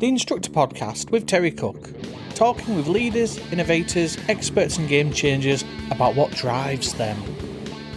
the Instructor Podcast with Terry Cook, talking with leaders, innovators, experts and game changers about what drives them.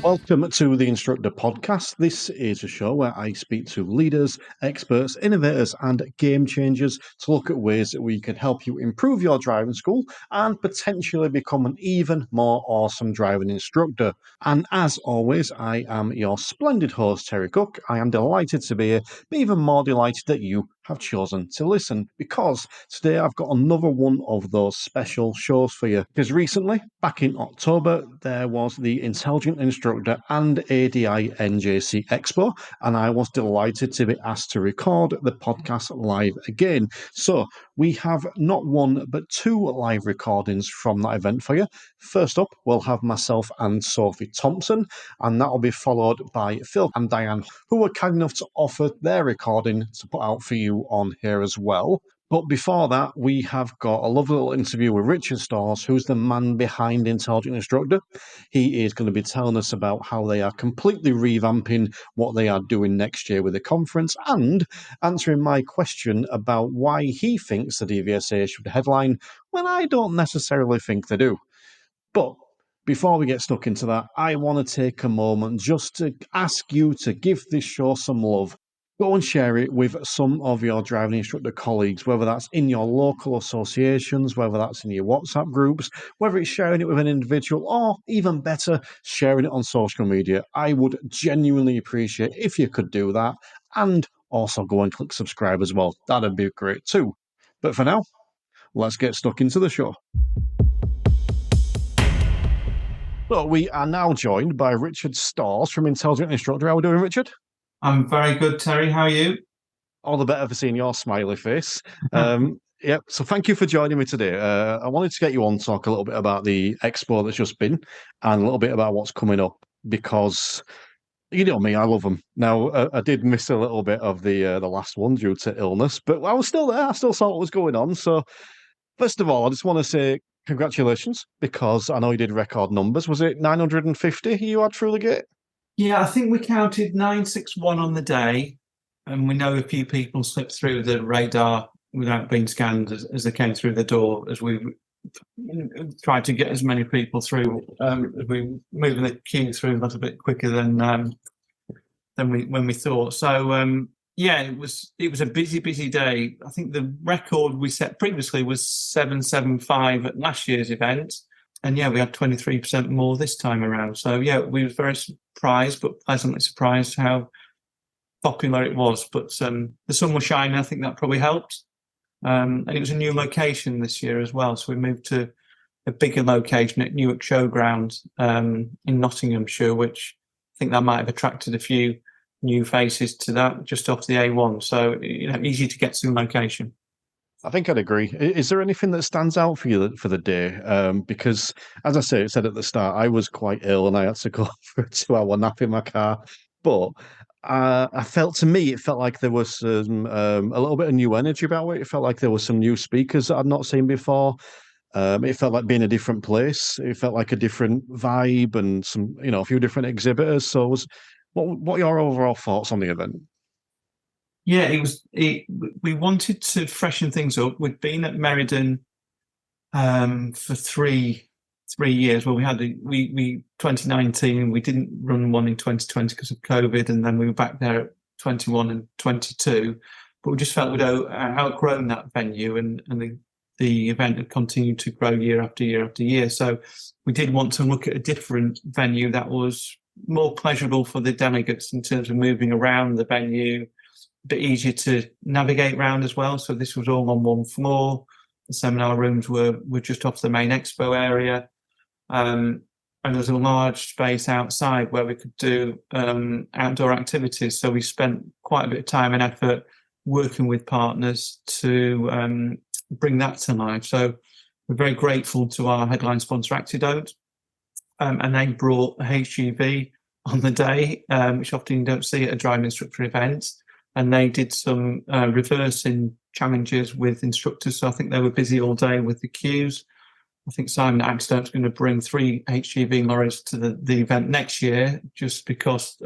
Welcome to the Instructor Podcast. This is a show where I speak to leaders, experts, innovators and game changers to look at ways that we can help you improve your driving school and potentially become an even more awesome driving instructor. And as always, I am your splendid host, Terry Cook. I am delighted to be here, but even more delighted that you have chosen to listen, because today I've got another one of those special shows for you. Because recently, back in October, there was the Intelligent Instructor and ADINJC Expo, and I was delighted to be asked to record the podcast live again. So we have not one but two live recordings from that event for you. First up, we'll have myself and Sophie Thompson, and that'll be followed by Phil and Diane, who were kind enough to offer their recording to put out for you on here as well. But before that, we have got a lovely little interview with Richard Storrs, who's the man behind Intelligent Instructor. He is going to be telling us about how they are completely revamping what they are doing next year with the conference, and answering my question about why he thinks the DVSA should headline when I don't necessarily think they do. But before we get stuck into that, I want to take a moment just to ask you to give this show some love. Go and share it with some of your driving instructor colleagues, whether that's in your local associations, whether that's in your WhatsApp groups, whether it's sharing it with an individual, or even better, sharing it on social media. I would genuinely appreciate if you could do that, and also go and click subscribe as well. That'd be great too. But for now, let's get stuck into the show. So we are now joined by Richard Storrs from Intelligent Instructor. How are we doing, Richard? I'm very good, Terry. How are you? All the better for seeing your smiley face. Yep. So thank you for joining me today. I wanted to get you on to talk a little bit about the expo that's just been, and a little bit about what's coming up, because you know me, I love them. Now, I did miss a little bit of the last one due to illness, but I was still there. I still saw what was going on. So first of all, I just want to say congratulations, because I know you did record numbers. Was it 950 you had through the gate? Yeah, I think we counted 961 on the day, and we know a few people slipped through the radar without being scanned as they came through the door, as we tried to get as many people through, as we moving the queue through a little bit quicker than we thought. So yeah, it was a busy day. I think the record we set previously was 775 at last year's event. And yeah, we had 23% more this time around. So yeah, we were very surprised, but pleasantly surprised how popular it was. But the sun was shining. I think that probably helped. And it was a new location this year as well. So we moved to a bigger location at Newark Showground in Nottinghamshire, which I think that might have attracted a few new faces to that, just off the A1. So, you know, easy to get to the location. I think I'd agree. Is there anything that stands out for you for the day? Because, as I said at the start, I was quite ill and I had to go for a 2-hour nap in my car. But it felt like there was a little bit of new energy about it. It felt like there were some new speakers that I'd not seen before. It felt like being a different place. It felt like a different vibe and a few different exhibitors. So, what are your overall thoughts on the event? Yeah, we wanted to freshen things up. We'd been at Meriden for three years. Well, we 2019. We didn't run one in 2020 because of COVID, and then we were back there at 21 and 22. But we just felt we'd outgrown that venue, and the event had continued to grow year after year after year. So we did want to look at a different venue that was more pleasurable for the delegates in terms of moving around the venue. Bit easier to navigate around as well. So this was all on one floor. The seminar rooms were just off the main expo area. And there's a large space outside where we could do outdoor activities. So we spent quite a bit of time and effort working with partners to bring that to life. So we're very grateful to our headline sponsor, Actidote. And they brought a HGV on the day, which often you don't see at a driving instructor event. And they did some reversing challenges with instructors. So I think they were busy all day with the queues. I think Simon at Accidente's going to bring 3 HGV lorries to the event next year, just because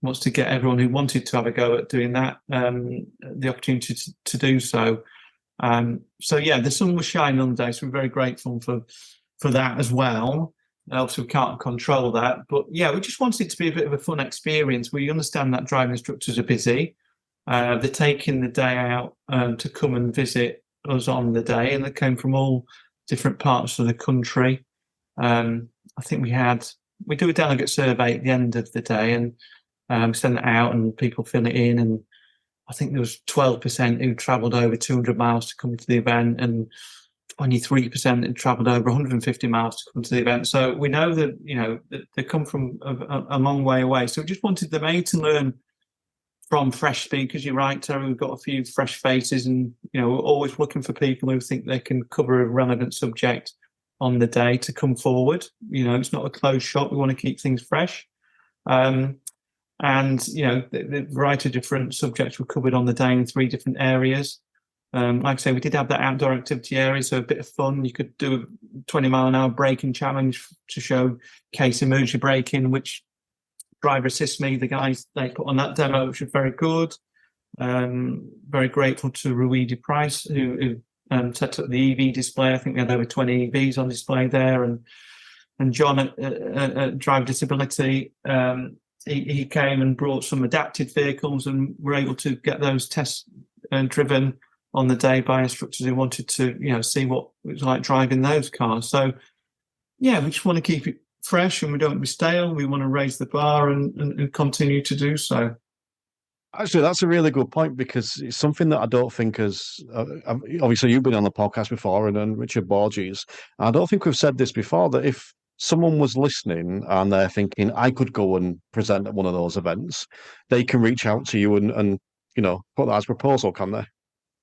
wants to get everyone who wanted to have a go at doing that the opportunity to do so. So yeah, the sun was shining on the day, so we're very grateful for that as well. Obviously, we can't control that, but yeah, we just wanted it to be a bit of a fun experience. We understand that driving instructors are busy. They're taking the day out to come and visit us on the day, and they came from all different parts of the country. I think we do a delegate survey at the end of the day, and send it out, and people fill it in. And I think there was 12% who travelled over 200 miles to come to the event, and 23% had travelled over 150 miles to come to the event. So we know that, that they come from a long way away. So we just wanted them to learn from fresh speakers. You're right, Terry, we've got a few fresh faces, and, we're always looking for people who think they can cover a relevant subject on the day to come forward. It's not a closed shop. We want to keep things fresh. And, the variety of different subjects were covered on the day in 3 different areas. Like I say, we did have that outdoor activity area, so a bit of fun. You could do a 20-mile-an-hour braking challenge to show case emergency braking, which driver assist me, the guys they put on that demo, which was very good. Very grateful to Ruidi Price, who set up the EV display. I think we had over 20 EVs on display there, and John at Drive Disability, he came and brought some adapted vehicles, and we're able to get those tests driven on the day by instructors who wanted to, see what it was like driving those cars. So, yeah, we just want to keep it fresh, and we don't want to be stale. We want to raise the bar and continue to do so. Actually, that's a really good point, because it's something that I don't think has... obviously, you've been on the podcast before, and Richard Borges. I don't think we've said this before, that if someone was listening and they're thinking, I could go and present at one of those events, they can reach out to you and put that as a proposal, can they?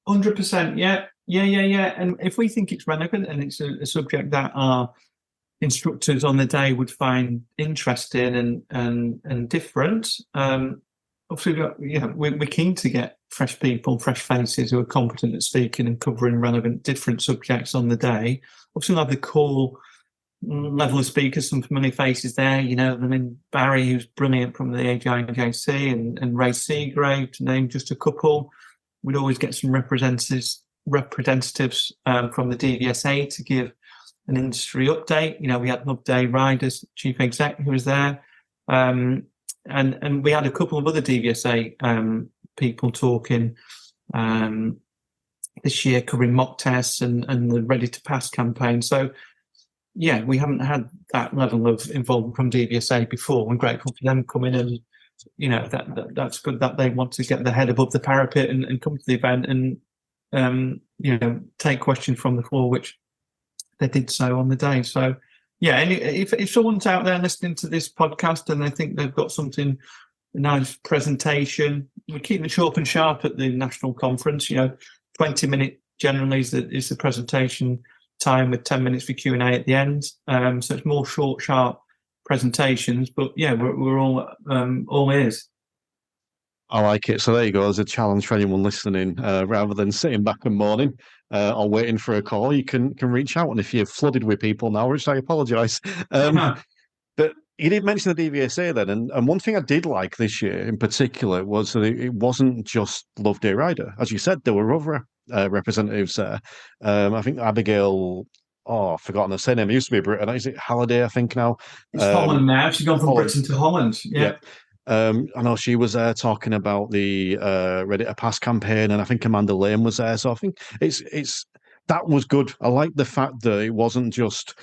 100%, yeah. And if we think it's relevant and it's a subject that our instructors on the day would find interesting and different, obviously, we're keen to get fresh people, fresh faces who are competent at speaking and covering relevant different subjects on the day. Obviously, we'll have the core level of speakers, some familiar faces there. Barry, who's brilliant from the ADINJC, and Ray Seagrave, to name just a couple. We'd always get some representatives from the DVSA to give an industry update. We had Love Day Riders chief exec who was there, and we had a couple of other DVSA people talking this year, covering mock tests and the Ready to Pass campaign. So, yeah, we haven't had that level of involvement from DVSA before. We're grateful for them coming, and that's good that they want to get their head above the parapet and come to the event and take questions from the floor, which they did so on the day. So, yeah, and if someone's out there listening to this podcast and they think they've got something, a nice presentation, we keep it short and sharp at the national conference. 20-minute generally is the presentation time, with 10 minutes for Q&A at the end. So it's more short, sharp presentations, but yeah, we're all ears. I like it. So there you go. As a challenge for anyone listening, rather than sitting back and mourning or waiting for a call, you can reach out. And if you're flooded with people now, which I apologise, but you did mention the DVSA then, and one thing I did like this year in particular was that it wasn't just Love Day Rider. As you said, there were other representatives there. I think Abigail... I've forgotten her surname. It used to be Britain. Is it Halliday, I think, now? It's Holland now. She's gone from Holland. Britain to Holland. Yeah. I know she was there talking about the Ready to Pass campaign, and I think Amanda Lane was there. So I think that was good. I like the fact that it wasn't just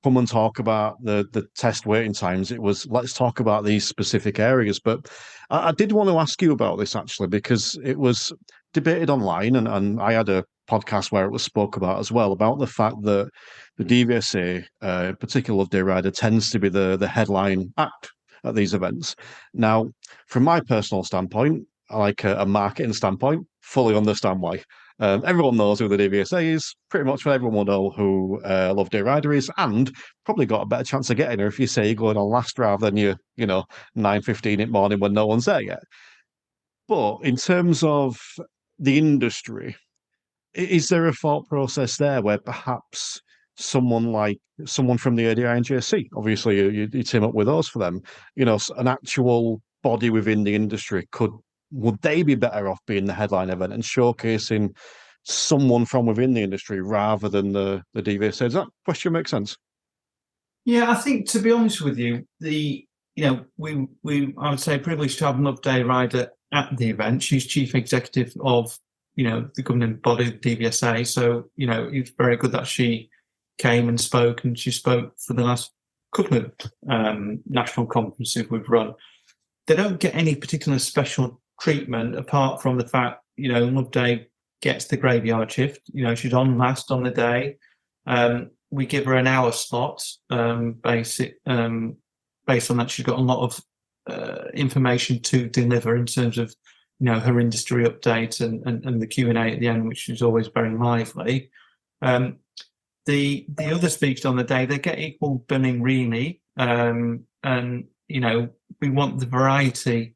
come and talk about the test waiting times. It was, let's talk about these specific areas. But I did want to ask you about this, actually, because it was debated online, and I had a podcast where it was spoke about as well, about the fact that the DVSA, in particular Love Day Rider, tends to be the headline act at these events. Now, from my personal standpoint, I like a marketing standpoint, fully understand why. Everyone knows who the DVSA is. Pretty much everyone will know who Love Day Rider is, and probably got a better chance of getting her if you say you're going on last rather than 9:15 in the morning when no one's there yet. But in terms of the industry, is there a thought process there where perhaps someone from the ADINJC, obviously you team up with us for them, an actual body within the industry would they be better off being the headline event and showcasing someone from within the industry rather than the DVSA? Does that question make sense? Yeah, I think, to be honest with you, I would say privileged to have Love Day rider at the event. She's chief executive of, the governing body, the DVSA. So, it's very good that she came and spoke, and she spoke for the last couple of national conferences we've run. They don't get any particular special treatment apart from the fact, Love Day gets the graveyard shift. She's on last on the day. We give her an hour slot, based on that. She's got a lot of information to deliver in terms of, her industry update and the Q&A at the end, which is always very lively. The other speakers on the day, they get equal billing really, and we want the variety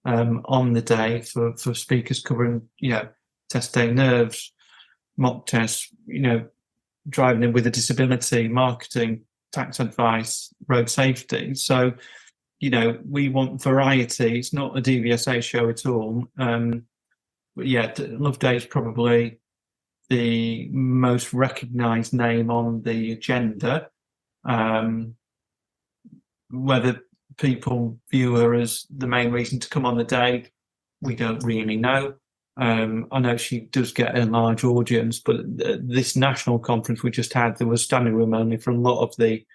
on the day for speakers covering, test day nerves, mock tests, driving in with a disability, marketing, tax advice, road safety. So, we want variety. It's not a DVSA show at all. But yeah, Love Day is probably the most recognised name on the agenda. Whether people view her as the main reason to come on the day, we don't really know. I know she does get a large audience, but this national conference we just had, there was standing room only for a lot of the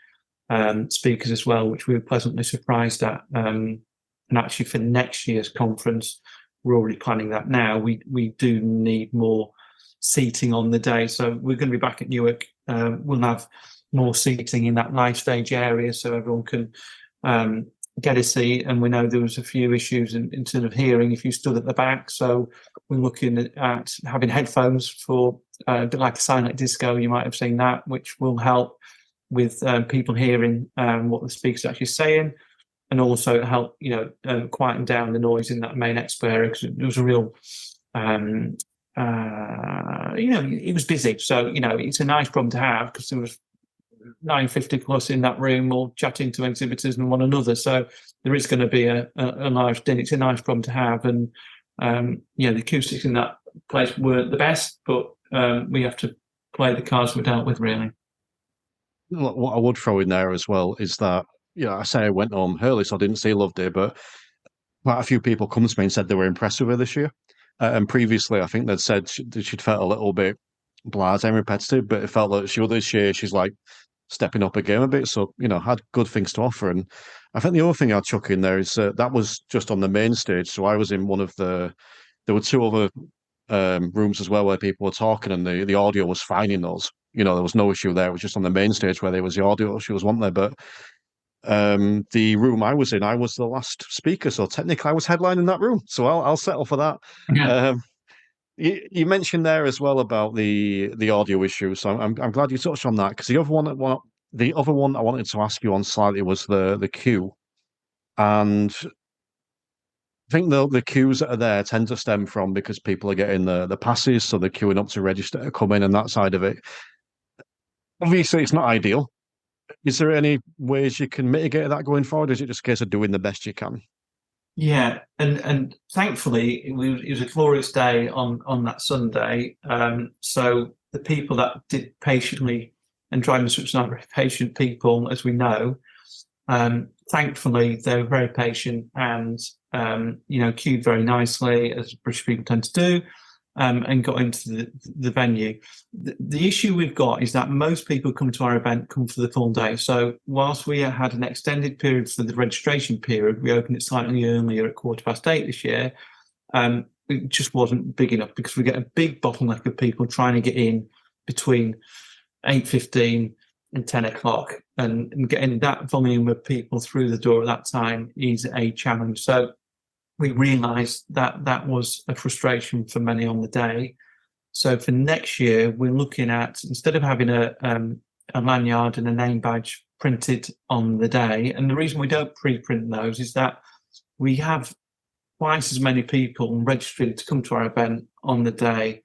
speakers as well, which we were pleasantly surprised at. And actually for next year's conference, we're already planning that now. We do need more seating on the day. So we're going to be back at Newark. We'll have more seating in that live stage area so everyone can get a seat. And we know there was a few issues in terms of hearing if you stood at the back. So we're looking at having headphones for a bit like a silent disco. You might have seen that, which will help with people hearing what the speaker's actually saying, and also help, quieten down the noise in that main expo area, because it was a real, it was busy. So, it's a nice problem to have, because there was 950 plus in that room, all chatting to exhibitors and one another. So there is going to be a large din. It's a nice problem to have. And, the acoustics in that place weren't the best, but we have to play the cards we're dealt with, really. What I would throw in there as well is that, I say I went home early, so I didn't see Love Day, but quite a few people come to me and said they were impressed with her this year. And previously, I think they'd said she'd felt a little bit blasé and repetitive, but it felt like this year she's like stepping up a game a bit. So, had good things to offer. And I think the other thing I'd chuck in there is that was just on the main stage. So I was in there were two other rooms as well where people were talking, and the audio was fine in those. There was no issue there. It was just on the main stage where there was the audio issues, wasn't there? But the room I was in, I was the last speaker, so technically I was headlining that room. So I'll settle for that. Yeah. You mentioned there as well about the audio issues. So I'm glad you touched on that, because the other one I wanted to ask you on slightly was the queue, and I think the queues that are there tend to stem from because people are getting the passes, so they're queuing up to register to come in, and that side of it. Obviously, it's not ideal. Is there any ways you can mitigate that going forward? Or is it just a case of doing the best you can? Yeah, and thankfully it was a glorious day on that Sunday. So the people that did patiently, and driving such not very patient people, as we know, thankfully they were very patient and queued very nicely, as British people tend to do. And got into the venue. The issue we've got is that most people who come to our event come for the full day. So whilst we had an extended period for the registration period, we opened it slightly earlier at 8:15 this year. It just wasn't big enough, because we get a big bottleneck of people trying to get in between 8:15 and 10 o'clock, and getting that volume of people through the door at that time is a challenge. So we realised that was a frustration for many on the day. So for next year, we're looking at, instead of having a lanyard and a name badge printed on the day, and the reason we don't pre-print those is that we have twice as many people registered to come to our event on the day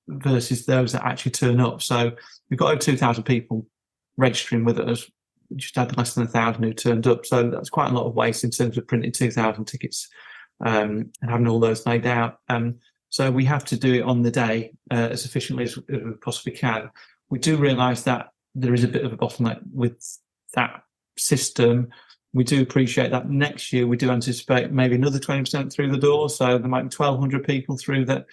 versus those that actually turn up. So we've got over 2,000 people registering with us. just had less than 1,000 who turned up. So that's quite a lot of waste in terms of printing 2,000 tickets and having all those laid out. So we have to do it on the day as efficiently as we possibly can. We do realise that there is a bit of a bottleneck with that system. We do appreciate that next year we do anticipate maybe another 20% through the door. So there might be 1,200 people through the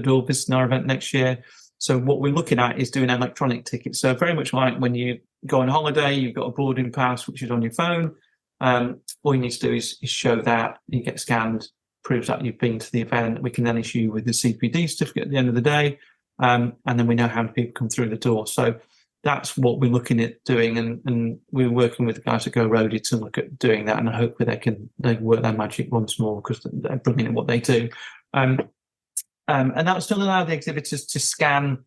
door visiting our event next year. So what we're looking at is doing electronic tickets. So very much like when you go on holiday, you've got a boarding pass, which is on your phone. All you need to do is show that, you get scanned, proves that you've been to the event. We can then issue you with the CPD certificate at the end of the day. And then we know how many people come through the door. So that's what we're looking at doing. And we're working with the guys at Go Roadie to look at doing that. And hopefully they work their magic once more, because they're brilliant at what they do. And that will still allow the exhibitors to scan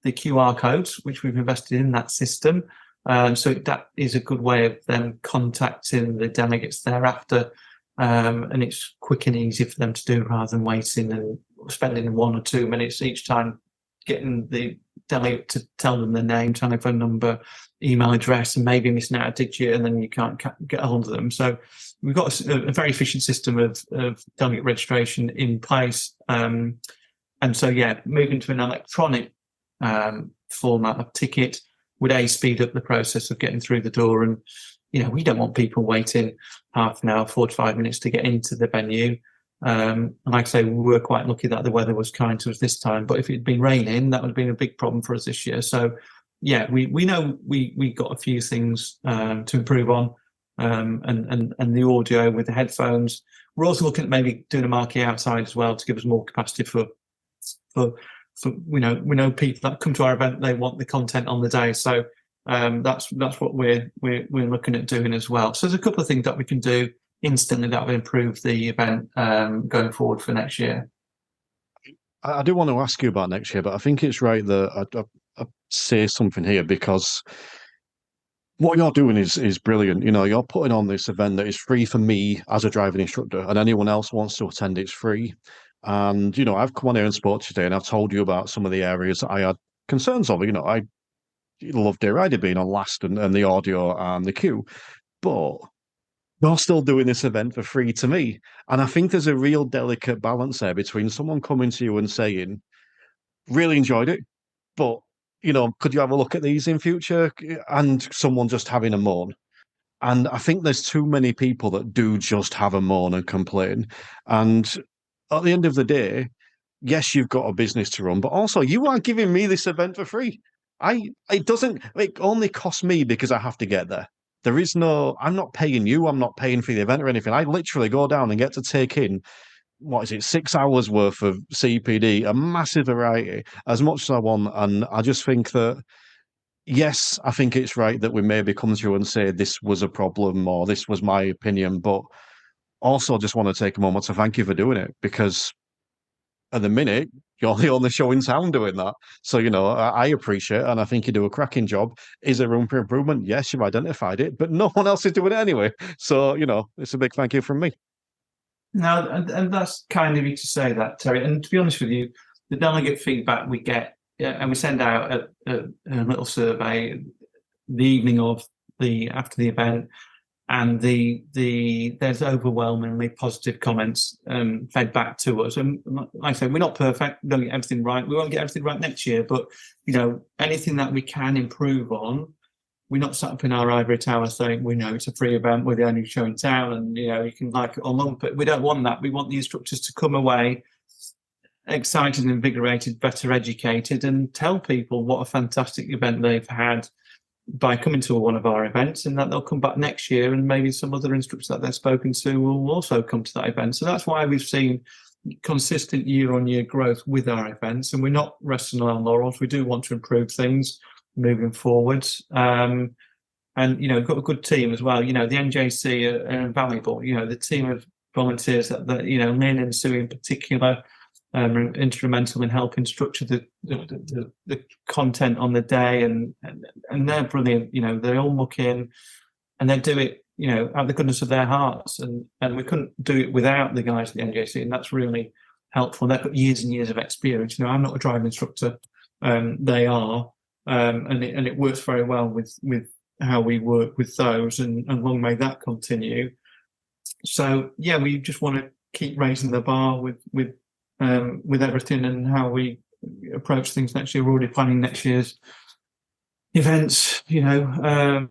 the QR codes, which we've invested in that system. So that is a good way of them contacting the delegates thereafter. And it's quick and easy for them to do, rather than waiting and spending 1 or 2 minutes each time getting the delegate to tell them their name, telephone number, email address, and maybe missing out a digit, and then you can't get a hold of them. So we've got a very efficient system of delegate registration in place. And so, yeah, moving to an electronic format of ticket would speed up the process of getting through the door. And, we don't want people waiting half an hour, 45 minutes to get into the venue. And like I say, we were quite lucky that the weather was kind to us this time. But if it had been raining, that would have been a big problem for us this year. So, yeah, we know we got a few things to improve on, and the audio with the headphones. We're also looking at maybe doing a marquee outside as well to give us more capacity for we know people that come to our event, they want the content on the day. So that's what we're looking at doing as well. So there's a couple of things that we can do instantly that will improve the event going forward for next year. I do want to ask you about next year, but I think it's right that I say something here, because what you're doing is brilliant. You're putting on this event that is free for me as a driving instructor, and anyone else wants to attend, it's free. And, I've come on here and spoke today, and I've told you about some of the areas that I had concerns of. I loved it. I did being on last and the audio and the queue, but you're still doing this event for free to me. And I think there's a real delicate balance there between someone coming to you and saying, really enjoyed it, but, could you have a look at these in future? And someone just having a moan. And I think there's too many people that do just have a moan and complain. And at the end of the day, yes, you've got a business to run, but also you are giving me this event for free. It only costs me because I have to get there. I'm not paying you. I'm not paying for the event or anything. I literally go down and get to take in, 6 hours worth of CPD, a massive variety, as much as I want. And I just think that, yes, I think it's right that we maybe come through and say this was a problem or this was my opinion, but also just want to take a moment to thank you for doing it, because at the minute, you're the only show in town doing that. So, I appreciate it, and I think you do a cracking job. Is there room for improvement? Yes, you've identified it, but no one else is doing it anyway. So, it's a big thank you from me. No, and that's kind of you to say that, Terry. And to be honest with you, the delegate feedback we get, and we send out a little survey the evening of after the event, and there's overwhelmingly positive comments fed back to us. And like I said, we're not perfect. We don't get everything right. We won't get everything right next year. But anything that we can improve on, we're not sat up in our ivory tower saying we know it's a free event, we're the only show in town, and you can like it or lump it. We don't want that. We want the instructors to come away excited, invigorated, better educated, and tell people what a fantastic event they've had by coming to one of our events, and that they'll come back next year, and maybe some other instructors that they've spoken to will also come to that event. So that's why we've seen consistent year-on-year growth with our events, and we're not resting on our laurels. We do want to improve things moving forwards. And we've got a good team as well. The NJC are invaluable. The team of volunteers that Lynn and Sue in particular are instrumental in helping structure the content on the day, and they're brilliant. They all muck in and they do it out of the goodness of their hearts, and we couldn't do it without the guys at the NJC, and that's really helpful. They've got years and years of experience. I'm not a driving instructor, they are, and it works very well with how we work with those, and long may that continue. So yeah, we just want to keep raising the bar with everything and how we approach things next year. We're already planning next year's events, it's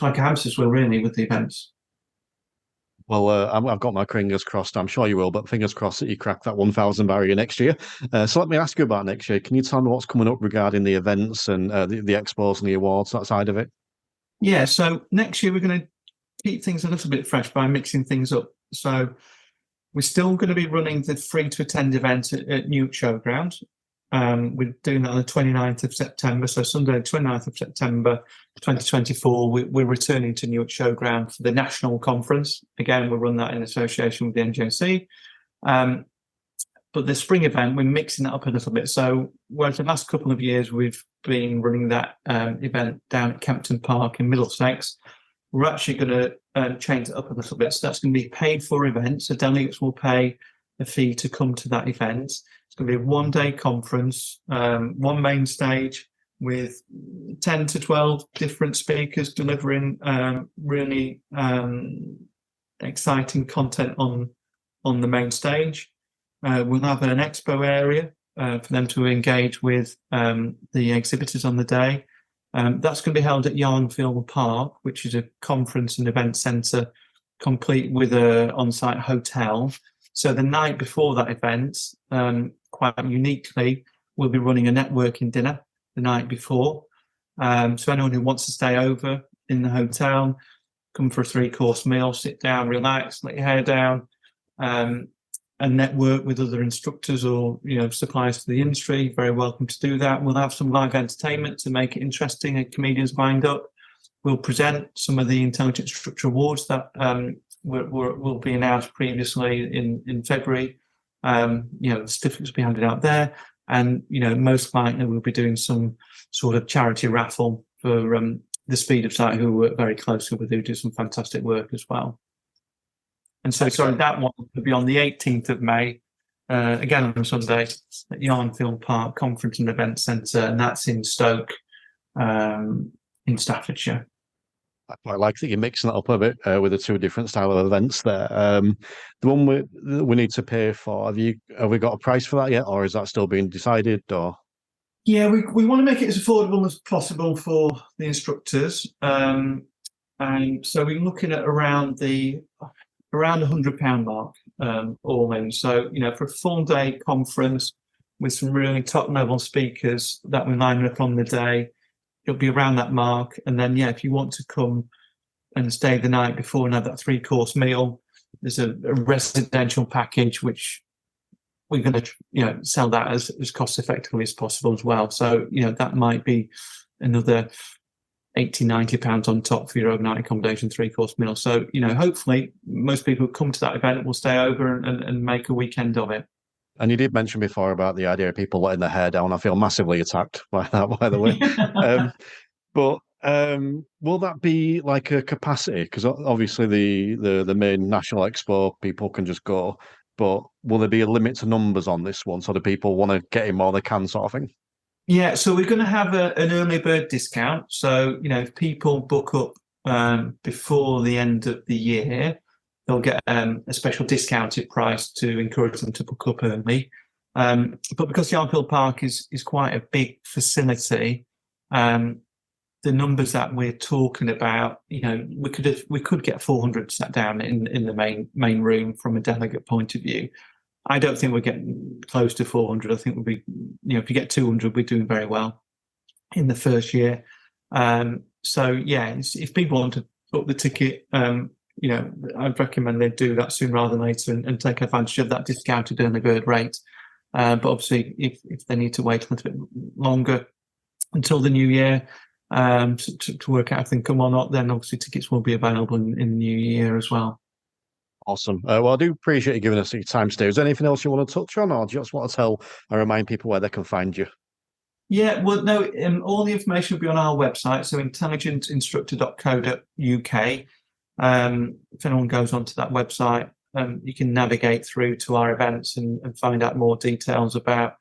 like a hamster's wheel really with the events. Well, I've got my fingers crossed. I'm sure you will, but fingers crossed that you crack that 1,000 barrier next year. So let me ask you about next year. Can you tell me what's coming up regarding the events and the expos and the awards, that side of it? Yeah, so next year we're going to keep things a little bit fresh by mixing things up. So we're still going to be running the free to attend event at Newark Showground. We're doing that on the 29th of September. So Sunday, the 29th of September 2024, we're returning to Newark Showground for the national conference. Again, we'll run that in association with the NJC. But the spring event, we're mixing that up a little bit. So whereas the last couple of years we've been running that event down at Kempton Park in Middlesex, we're actually going to change it up a little bit. So that's going to be paid for events. So delegates will pay a fee to come to that event. It's going to be a one-day conference, one main stage with 10 to 12 different speakers delivering really exciting content on the main stage. We'll have an expo area for them to engage with the exhibitors on the day. That's going to be held at Yarnfield Park, which is a conference and event centre complete with an on-site hotel. So the night before that event, quite uniquely, we'll be running a networking dinner the night before. So anyone who wants to stay over in the hotel, come for a 3-course meal, sit down, relax, let your hair down, and network with other instructors or suppliers to the industry. Very welcome to do that. We'll have some live entertainment to make it interesting and comedians lined up. We'll present some of the Intelligent Instructor Awards that will be announced previously in February. The certificates will be handed out there, and most likely we'll be doing some sort of charity raffle for the Speed of Sight, who work very closely with, who do some fantastic work as well. And so, that one will be on the 18th of May, again on Sunday, at Yarnfield Park Conference and Event Centre, and that's in Stoke, in Staffordshire. I quite like that you're mixing it up a bit with the two different style of events there. The one we need to pay for, have we got a price for that yet, or is that still being decided? Or yeah, we want to make it as affordable as possible for the instructors, and so we're looking at around the £100 mark, all in. So for a full day conference with some really top level speakers that we're lining up on the day, it'll be around that mark. And then, if you want to come and stay the night before and have that 3-course meal, there's a residential package, which we're going to, sell that as cost effectively as possible as well. So, that might be another £80-90 on top for your overnight accommodation, 3-course meal. So, hopefully most people who come to that event will stay over and make a weekend of it. And you did mention before about the idea of people letting their hair down. I feel massively attacked by that, by the way. But will that be like a capacity? Because obviously the main national expo, people can just go. But will there be a limit to numbers on this one, so that people want to get in while they can, sort of thing? Yeah, so we're going to have an early bird discount. So, if people book up before the end of the year, they'll get a special discounted price to encourage them to book up early. But because Yarnfield Park is quite a big facility, the numbers that we're talking about, we could get 400 sat down in the main room from a delegate point of view. I don't think we're getting close to 400. I think we'll be, if you get 200, we're doing very well in the first year. So yeah, if people want to book the ticket, I'd recommend they do that sooner rather than later and take advantage of that discounted early bird rate. But obviously, if they need to wait a little bit longer until the new year to work out if they can come or not, then obviously tickets will be available in the new year as well. Awesome. Well, I do appreciate you giving us your time today. Is there anything else you want to touch on, or do you just want to tell and remind people where they can find you? Yeah, well, no, all the information will be on our website, so intelligentinstructor.co.uk. If anyone goes onto that website, you can navigate through to our events and find out more details about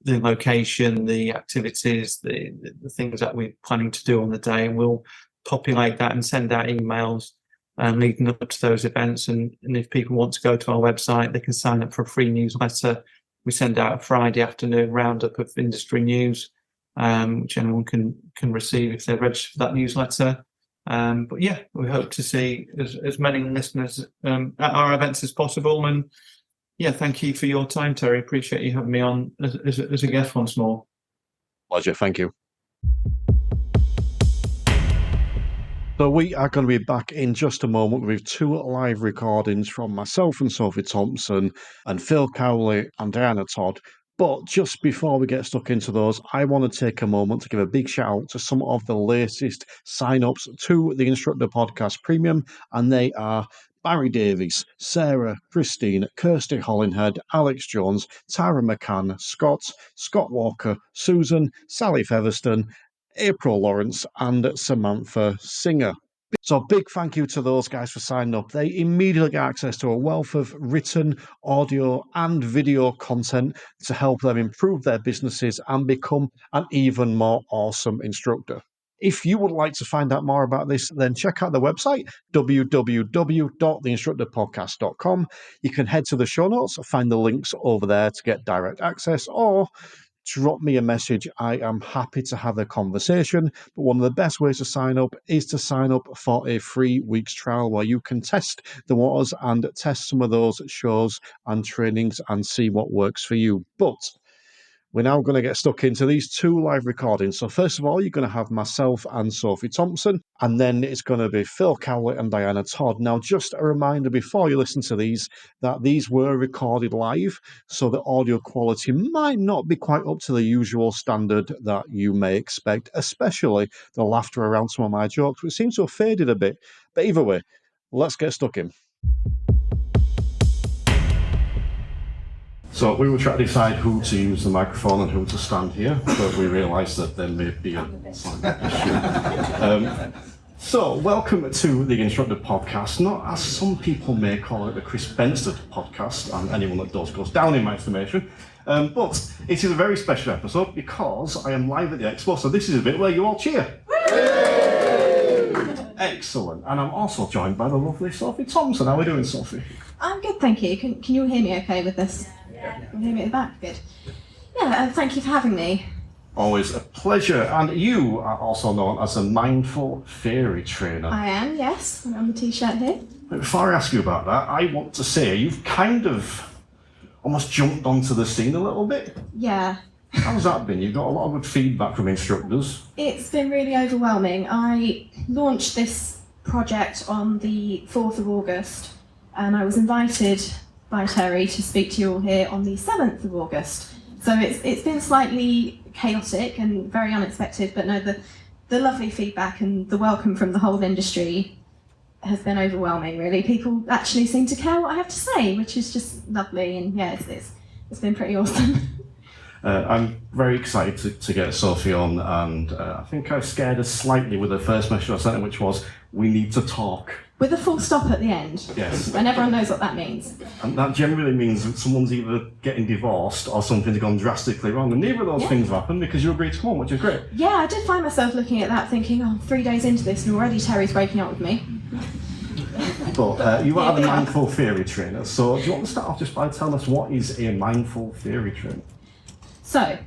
the location, the activities, the things that we're planning to do on the day, and we'll populate that and send out emails leading up to those events. And if people want to go to our website, they can sign up for a free newsletter. We send out a Friday afternoon roundup of industry news, which anyone can receive if they're registered for that newsletter. But yeah, we hope to see as many listeners at our events as possible. And yeah, thank you for your time, Terry. Appreciate you having me on as a guest once more. Pleasure. Thank you. So we are going to be back in just a moment with 2 live recordings from myself and Sophie Thompson and Phil Cowley and Diana Todd. But just before we get stuck into those, I want to take a moment to give a big shout out to some of the latest sign-ups to the Instructor Podcast Premium, and they are Barry Davies, Sarah, Christine, Kirsty Hollinghead, Alex Jones, Tara McCann, Scott Walker, Susan, Sally Featherstone, April Lawrence, and Samantha Singer. So big thank you to those guys for signing up. They immediately get access to a wealth of written, audio and video content to help them improve their businesses and become an even more awesome instructor. If you would like to find out more about this, then check out the website, www.theinstructorpodcast.com. You can head to the show notes, find the links over there to get direct access, or drop me a message. I am happy to have a conversation, but one of the best ways to sign up is to sign up for a 3 weeks trial where you can test the waters and test some of those shows and trainings and see what works for you. But we're now going to get stuck into these 2 live recordings. So first of all, you're going to have myself and Sophie Thompson, and then it's going to be Phil Cowley and Diana Todd. Now, just a reminder before you listen to these, that these were recorded live, so the audio quality might not be quite up to the usual standard that you may expect, especially the laughter around some of my jokes, which seems to have faded a bit. But either way, let's get stuck in. So we were trying to decide who to use the microphone and who to stand here, but we realised that there may be a slight issue. So welcome to the Instructor Podcast, not as some people may call it the Chris Benstead podcast, and anyone that does goes down in my estimation. But it is a very special episode because I am live at the Expo, so this is a bit where you all cheer. Excellent. And I'm also joined by the lovely Sophie Thompson. How are we doing, Sophie? I'm good, thank you. Can you all hear me okay with this? Can you hear me at the back? Good. Yeah, thank you for having me. Always a pleasure. And you are also known as a mindful fairy trainer. I am, yes. I'm on the t-shirt here. But before I ask you about that, I want to say you've kind of almost jumped onto the scene a little bit. Yeah. How's that been? You've got a lot of good feedback from instructors. It's been really overwhelming. I launched this project on the 4th of August, and I was invited by Terry to speak to you all here on the 7th of August. So it's been slightly chaotic and very unexpected, but no, the lovely feedback and the welcome from the whole industry has been overwhelming, really. People actually seem to care what I have to say, which is just lovely, and yeah, it's been pretty awesome. I'm very excited to get Sophie on, and I think I scared her slightly with the first message I sent her, which was, we need to talk. With a full stop at the end. Yes. And everyone knows what that means. And that generally means that someone's either getting divorced or something's gone drastically wrong, and neither of those things have happened because you agreed to come on, which is great. Yeah, I did find myself looking at that thinking, oh, I'm 3 days into this and already Terry's breaking up with me. But you are the mindful theory trainer, so do you want to start off just by telling us what is a mindful theory trainer? So,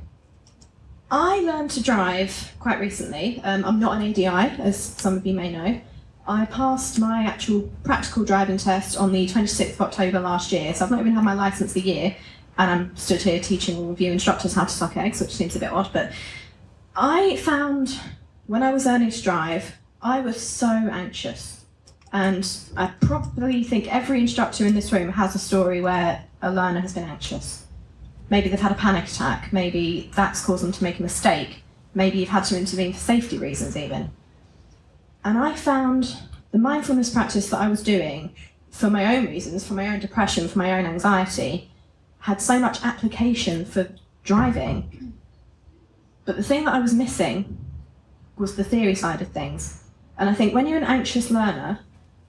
I learned to drive quite recently. I'm not an ADI, as some of you may know. I passed my actual practical driving test on the 26th of October last year, so I've not even had my licence a year, and I'm stood here teaching all of you instructors how to suck eggs, which seems a bit odd, but I found when I was learning to drive, I was so anxious. And I probably think every instructor in this room has a story where a learner has been anxious. Maybe they've had a panic attack, maybe that's caused them to make a mistake, maybe you've had to intervene for safety reasons even. And I found the mindfulness practice that I was doing for my own reasons, for my own depression, for my own anxiety, had so much application for driving. But the thing that I was missing was the theory side of things. And I think when you're an anxious learner,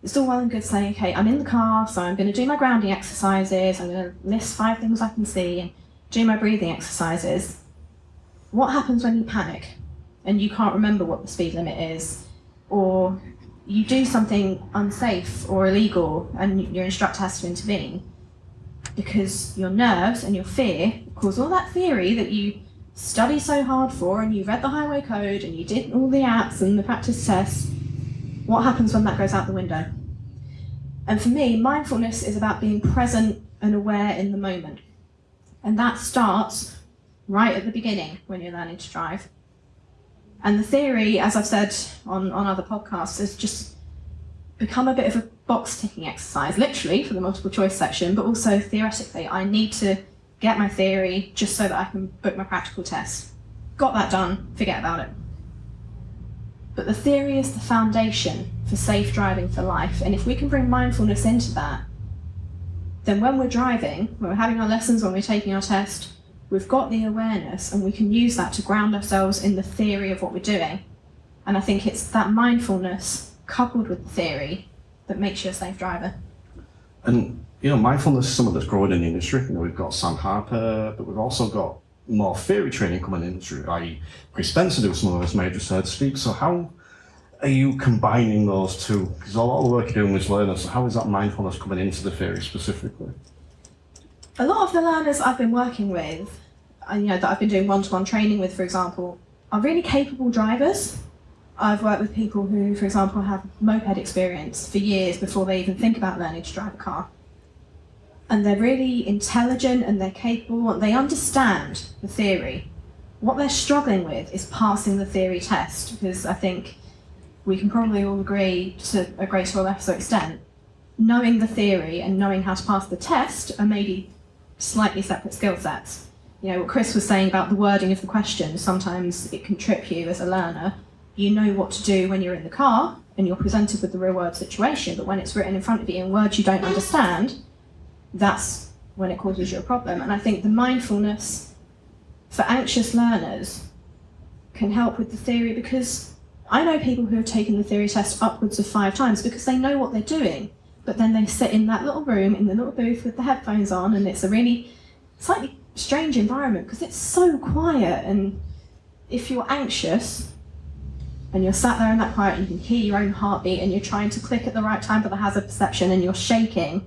it's all well and good saying, okay, I'm in the car, so I'm going to do my grounding exercises, I'm going to list 5 things I can see. do my breathing exercises, what happens when you panic and you can't remember what the speed limit is, or you do something unsafe or illegal and your instructor has to intervene? Because your nerves and your fear cause all that theory that you study so hard for, and you read the highway code and you did all the apps and the practice tests. What happens when that goes out the window? And for me, mindfulness is about being present and aware in the moment. And that starts right at the beginning when you're learning to drive. And the theory, as I've said on other podcasts, has just become a bit of a box-ticking exercise, literally for the multiple choice section, but also theoretically. I need to get my theory just so that I can book my practical test. Got that done, forget about it. But the theory is the foundation for safe driving for life. And if we can bring mindfulness into that, then when we're driving, when we're having our lessons, when we're taking our test, we've got the awareness and we can use that to ground ourselves in the theory of what we're doing. And I think it's that mindfulness coupled with the theory that makes you a safe driver. And, mindfulness is something that's growing in the industry. We've got Sam Harper, but we've also got more theory training coming in the industry, i.e. Chris Spencer doing some of us major heard speak. So how are you combining those two? Because a lot of the work you're doing with learners, so how is that mindfulness coming into the theory specifically? A lot of the learners I've been working with, and that I've been doing one-to-one training with, for example, are really capable drivers. I've worked with people who, for example, have moped experience for years before they even think about learning to drive a car. And they're really intelligent and they're capable and they understand the theory. What they're struggling with is passing the theory test, because I think we can probably all agree to a greater or lesser extent, knowing the theory and knowing how to pass the test are maybe slightly separate skill sets. What Chris was saying about the wording of the question, sometimes it can trip you as a learner. You know what to do when you're in the car and you're presented with the real world situation, but when it's written in front of you in words you don't understand, that's when it causes you a problem. And I think the mindfulness for anxious learners can help with the theory, because I know people who have taken the theory test upwards of 5 times because they know what they're doing, but then they sit in that little room, in the little booth with the headphones on, and it's a really slightly strange environment because it's so quiet. And if you're anxious and you're sat there in that quiet and you can hear your own heartbeat and you're trying to click at the right time for the hazard perception and you're shaking,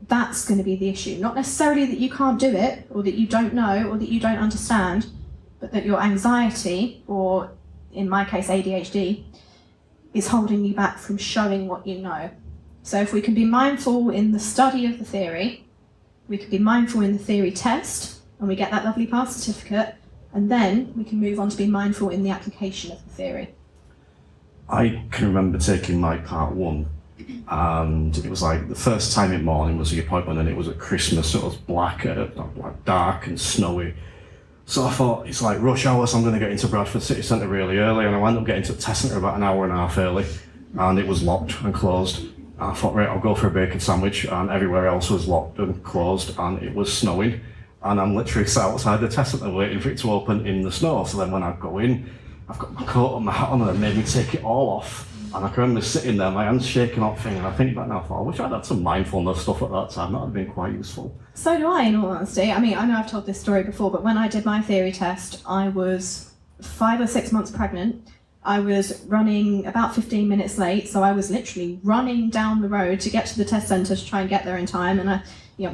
that's going to be the issue. Not necessarily that you can't do it or that you don't know or that you don't understand, but that your anxiety, or in my case ADHD, is holding you back from showing what you know. So if we can be mindful in the study of the theory, we can be mindful in the theory test and we get that lovely pass certificate, and then we can move on to be mindful in the application of the theory. I can remember taking my part 1, and it was like the first time in morning was the appointment, and it was at Christmas, so it was black, dark and snowy. So I thought, it's like rush hour, so I'm going to get into Bradford City Centre really early, and I wound up getting to the test centre about an hour and a half early, and it was locked and closed. I thought, right, I'll go for a bacon sandwich, and everywhere else was locked and closed, and it was snowing, and I'm literally sat outside the test centre waiting for it to open in the snow. So then when I go in, I've got my coat and my hat on, and it made me take it all off. And I can remember sitting there, my hands shaking up, thinking, I think back now, I thought, I wish I'd had some mindfulness stuff at that time. That would have been quite useful. So do I, in all honesty. I mean, I know I've told this story before, but when I did my theory test, I was 5 or 6 months pregnant. I was running about 15 minutes late, so I was literally running down the road to get to the test centre to try and get there in time. And I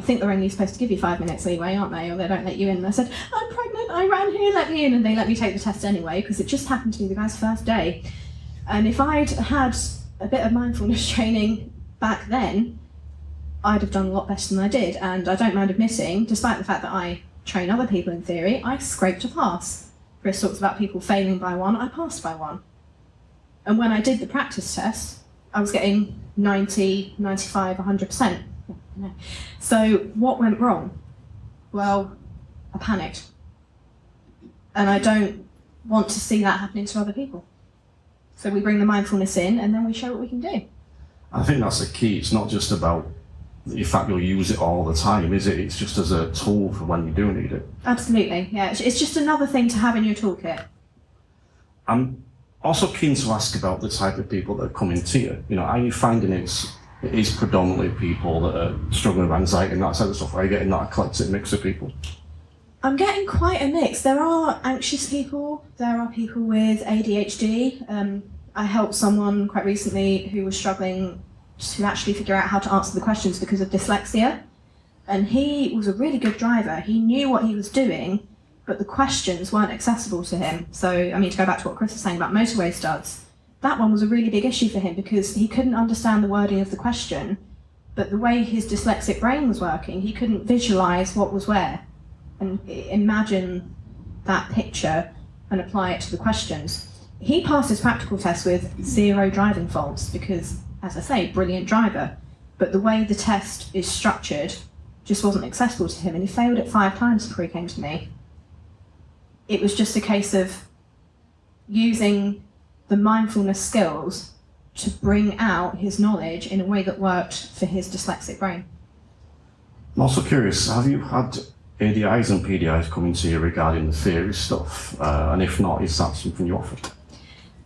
think they're only supposed to give you 5 minutes leeway, aren't they? Or they don't let you in. And I said, I'm pregnant, I ran here, let me in. And they let me take the test anyway, because it just happened to be the guy's first day. And if I'd had a bit of mindfulness training back then, I'd have done a lot better than I did. And I don't mind admitting, despite the fact that I train other people in theory, I scraped a pass. Chris talks about people failing by 1, I passed by 1. And when I did the practice test, I was getting 90, 95, 100%. So what went wrong? Well, I panicked. And I don't want to see that happening to other people. So we bring the mindfulness in and then we show what we can do. I think that's the key. It's not just about the fact you'll use it all the time, is it? It's just as a tool for when you do need it. Absolutely, yeah. It's just another thing to have in your toolkit. I'm also keen to ask about the type of people that are coming to you. Are you finding it is predominantly people that are struggling with anxiety and that type of stuff? Are you getting that eclectic mix of people? I'm getting quite a mix. There are anxious people, there are people with ADHD. I helped someone quite recently who was struggling to actually figure out how to answer the questions because of dyslexia. And he was a really good driver. He knew what he was doing, but the questions weren't accessible to him. So, I mean, to go back to what Chris was saying about motorway studs, that one was a really big issue for him because he couldn't understand the wording of the question, but the way his dyslexic brain was working, he couldn't visualise what was where and imagine that picture and apply it to the questions. He passed his practical test with 0 driving faults because, as I say, brilliant driver, but the way the test is structured just wasn't accessible to him, and he failed it 5 times before he came to me. It was just a case of using the mindfulness skills to bring out his knowledge in a way that worked for his dyslexic brain. I'm also curious, have you had ADIs and PDIs coming to you regarding the theory stuff? And if not, is that something you offer?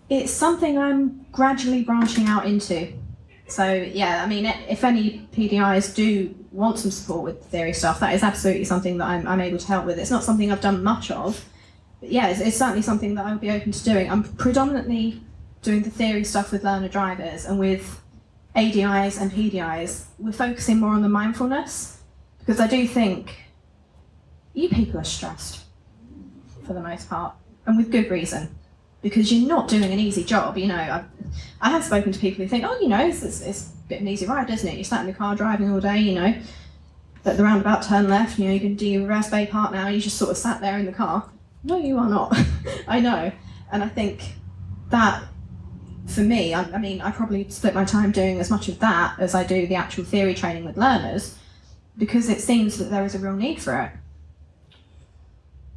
It's something I'm gradually branching out into. So yeah, I mean, if any PDIs do want some support with theory stuff, that is absolutely something that I'm able to help with. It's not something I've done much of, but yeah, it's certainly something that I would be open to doing. I'm predominantly doing the theory stuff with learner drivers, and with ADIs and PDIs, we're focusing more on the mindfulness, because I do think you people are stressed for the most part, and with good reason, because you're not doing an easy job. You know, I have spoken to people who think, oh, you know, it's a bit of an easy ride, isn't it? You sat in the car driving all day, you know, at the roundabout turn left, you know, you can do your reverse bay part now, you just sort of sat there in the car. No, you are not. I know. And I think that, for me, I mean, I probably split my time doing as much of that as I do the actual theory training with learners, because it seems that there is a real need for it.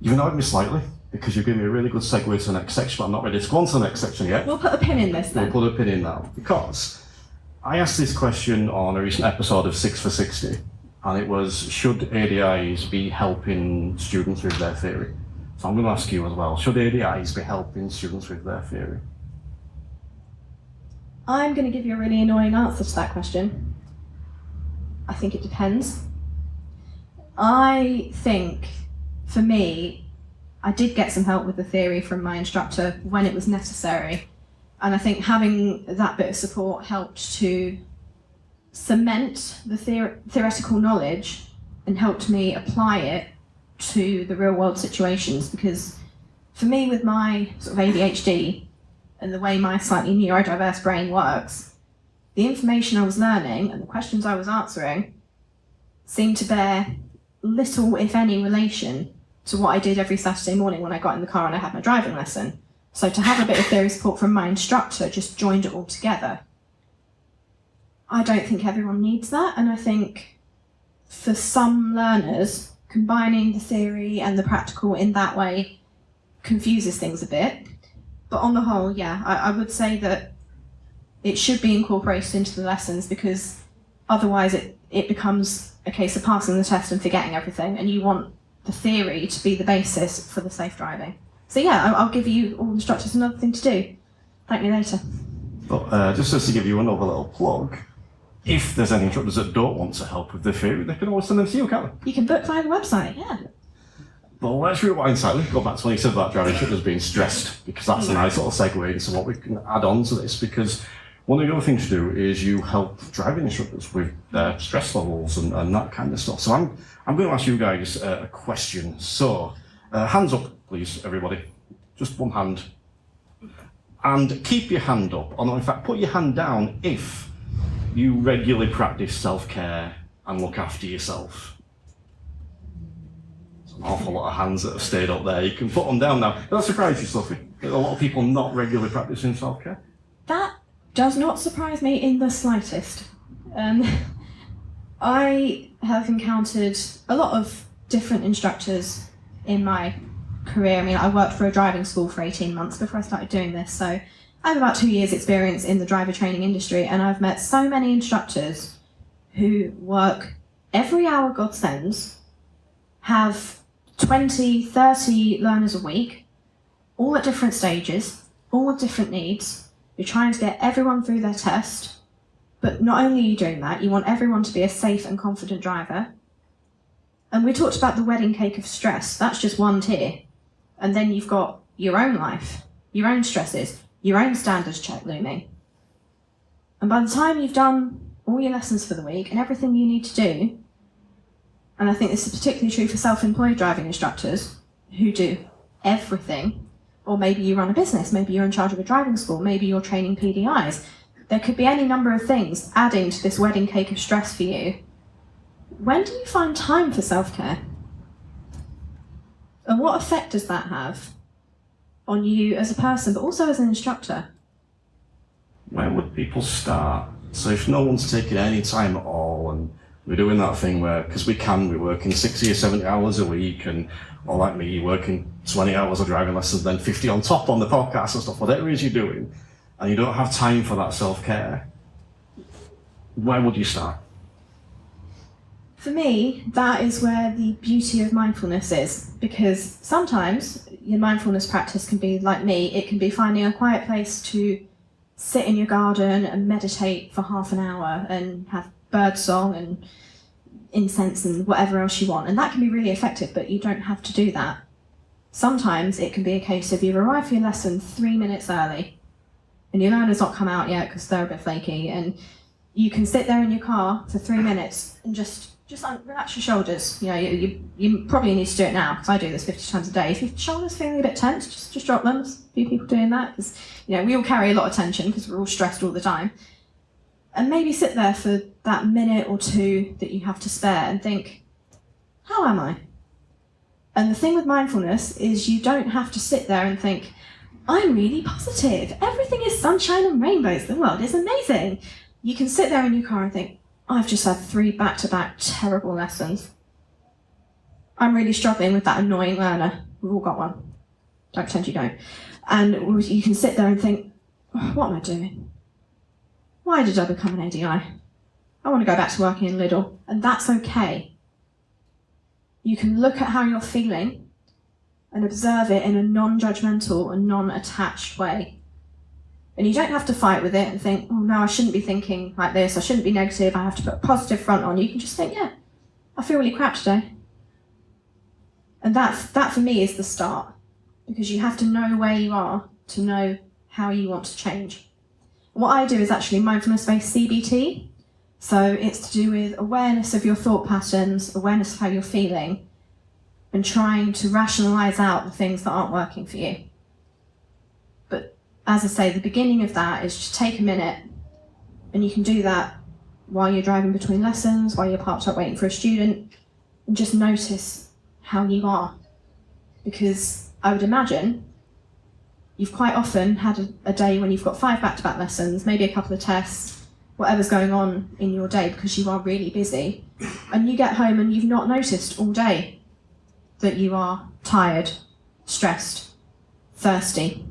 You've annoyed me slightly, because you've given me a really good segue to the next section, but I'm not ready to go on to the next section yet. We'll put a pin in this then. We'll put a pin in now, because I asked this question on a recent episode of 6 for 60, and it was, should ADIs be helping students with their theory? So I'm going to ask you as well, should ADIs be helping students with their theory? I'm going to give you a really annoying answer to that question. I think it depends. I think, for me, I did get some help with the theory from my instructor when it was necessary. And I think having that bit of support helped to cement the theoretical knowledge and helped me apply it to the real world situations. Because for me, with my sort of ADHD and the way my slightly neurodiverse brain works, the information I was learning and the questions I was answering seemed to bear little, if any, relation to what I did every Saturday morning when I got in the car and I had my driving lesson. So to have a bit of theory support from my instructor just joined it all together. I don't think everyone needs that, and I think for some learners, combining the theory and the practical in that way confuses things a bit. But on the whole, yeah, I would say that it should be incorporated into the lessons, because otherwise it becomes a case of passing the test and forgetting everything, and you want the theory to be the basis for the safe driving. So yeah, I'll give you all instructors another thing to do. Thank me later. But just as to give you another little plug, if there's any instructors that don't want to help with the theory, they can always send them to you, can't they? You can book via the website, yeah. But let's rewind slightly, go back to when you said about driving instructors being stressed, because that's a nice little segue into what we can add on to this, because one of the other things to do is you help driving instructors with their stress levels and that kind of stuff. So I'm going to ask you guys a question. So, hands up, please, everybody. Just one hand. And keep your hand up, or no, in fact, put your hand down if you regularly practice self-care and look after yourself. There's an awful lot of hands that have stayed up there. You can put them down now. Does that surprise you, Sophie? A lot of people not regularly practicing self-care? That does not surprise me in the slightest. I have encountered a lot of different instructors in my career. I mean, I worked for a driving school for 18 months before I started doing this, so I have about 2 years experience in the driver training industry, and I've met so many instructors who work every hour God sends, have 20, 30 learners a week, all at different stages, all with different needs. You're trying to get everyone through their test, but not only are you doing that, you want everyone to be a safe and confident driver. And we talked about the wedding cake of stress. That's just one tier. And then you've got your own life, your own stresses, your own standards check looming. And by the time you've done all your lessons for the week and everything you need to do, and I think this is particularly true for self-employed driving instructors who do everything, or maybe you run a business, maybe you're in charge of a driving school, maybe you're training PDIs. There could be any number of things adding to this wedding cake of stress for you. When do you find time for self-care? And what effect does that have on you as a person, but also as an instructor? Where would people start? So if no one's taking any time at all, and we're doing that thing where, because we're working 60 or 70 hours a week, and or like me, you're working 20 hours of driving lessons, then 50 on top on the podcast and stuff, whatever it is you're doing, and you don't have time for that self-care, where would you start? For me, that is where the beauty of mindfulness is, because sometimes your mindfulness practice can be like me, it can be finding a quiet place to sit in your garden and meditate for half an hour and have bird song and incense and whatever else you want. And that can be really effective, but you don't have to do that. Sometimes it can be a case of you arrive for your lesson 3 minutes early and your learner's not come out yet because they're a bit flaky, and you can sit there in your car for 3 minutes and just relax your shoulders. You know, you probably need to do it now, because I do this 50 times a day. If your shoulders feeling a bit tense, just drop them. There's a few people doing that, because we all carry a lot of tension because we're all stressed all the time. And maybe sit there for that minute or two that you have to spare and think, how am I? And the thing with mindfulness is you don't have to sit there and think, I'm really positive, everything is sunshine and rainbows, the world is amazing. You can sit there in your car and think, I've just had 3 back-to-back terrible lessons. I'm really struggling with that annoying learner. We've all got one. Don't pretend you don't. And you can sit there and think, what am I doing? Why did I become an ADI? I want to go back to working in Lidl. And that's okay. You can look at how you're feeling and observe it in a non-judgmental and non-attached way. And you don't have to fight with it and think, oh no, I shouldn't be thinking like this, I shouldn't be negative, I have to put a positive front on. You can just think, yeah, I feel really crap today. And that for me is the start, because you have to know where you are to know how you want to change. What I do is actually mindfulness-based CBT. So it's to do with awareness of your thought patterns, awareness of how you're feeling, and trying to rationalise out the things that aren't working for you. But as I say, the beginning of that is just take a minute, and you can do that while you're driving between lessons, while you're parked up waiting for a student, and just notice how you are. Because I would imagine you've quite often had a day when you've got 5 back-to-back lessons, maybe a couple of tests, whatever's going on in your day because you are really busy, and you get home and you've not noticed all day that you are tired, stressed, thirsty.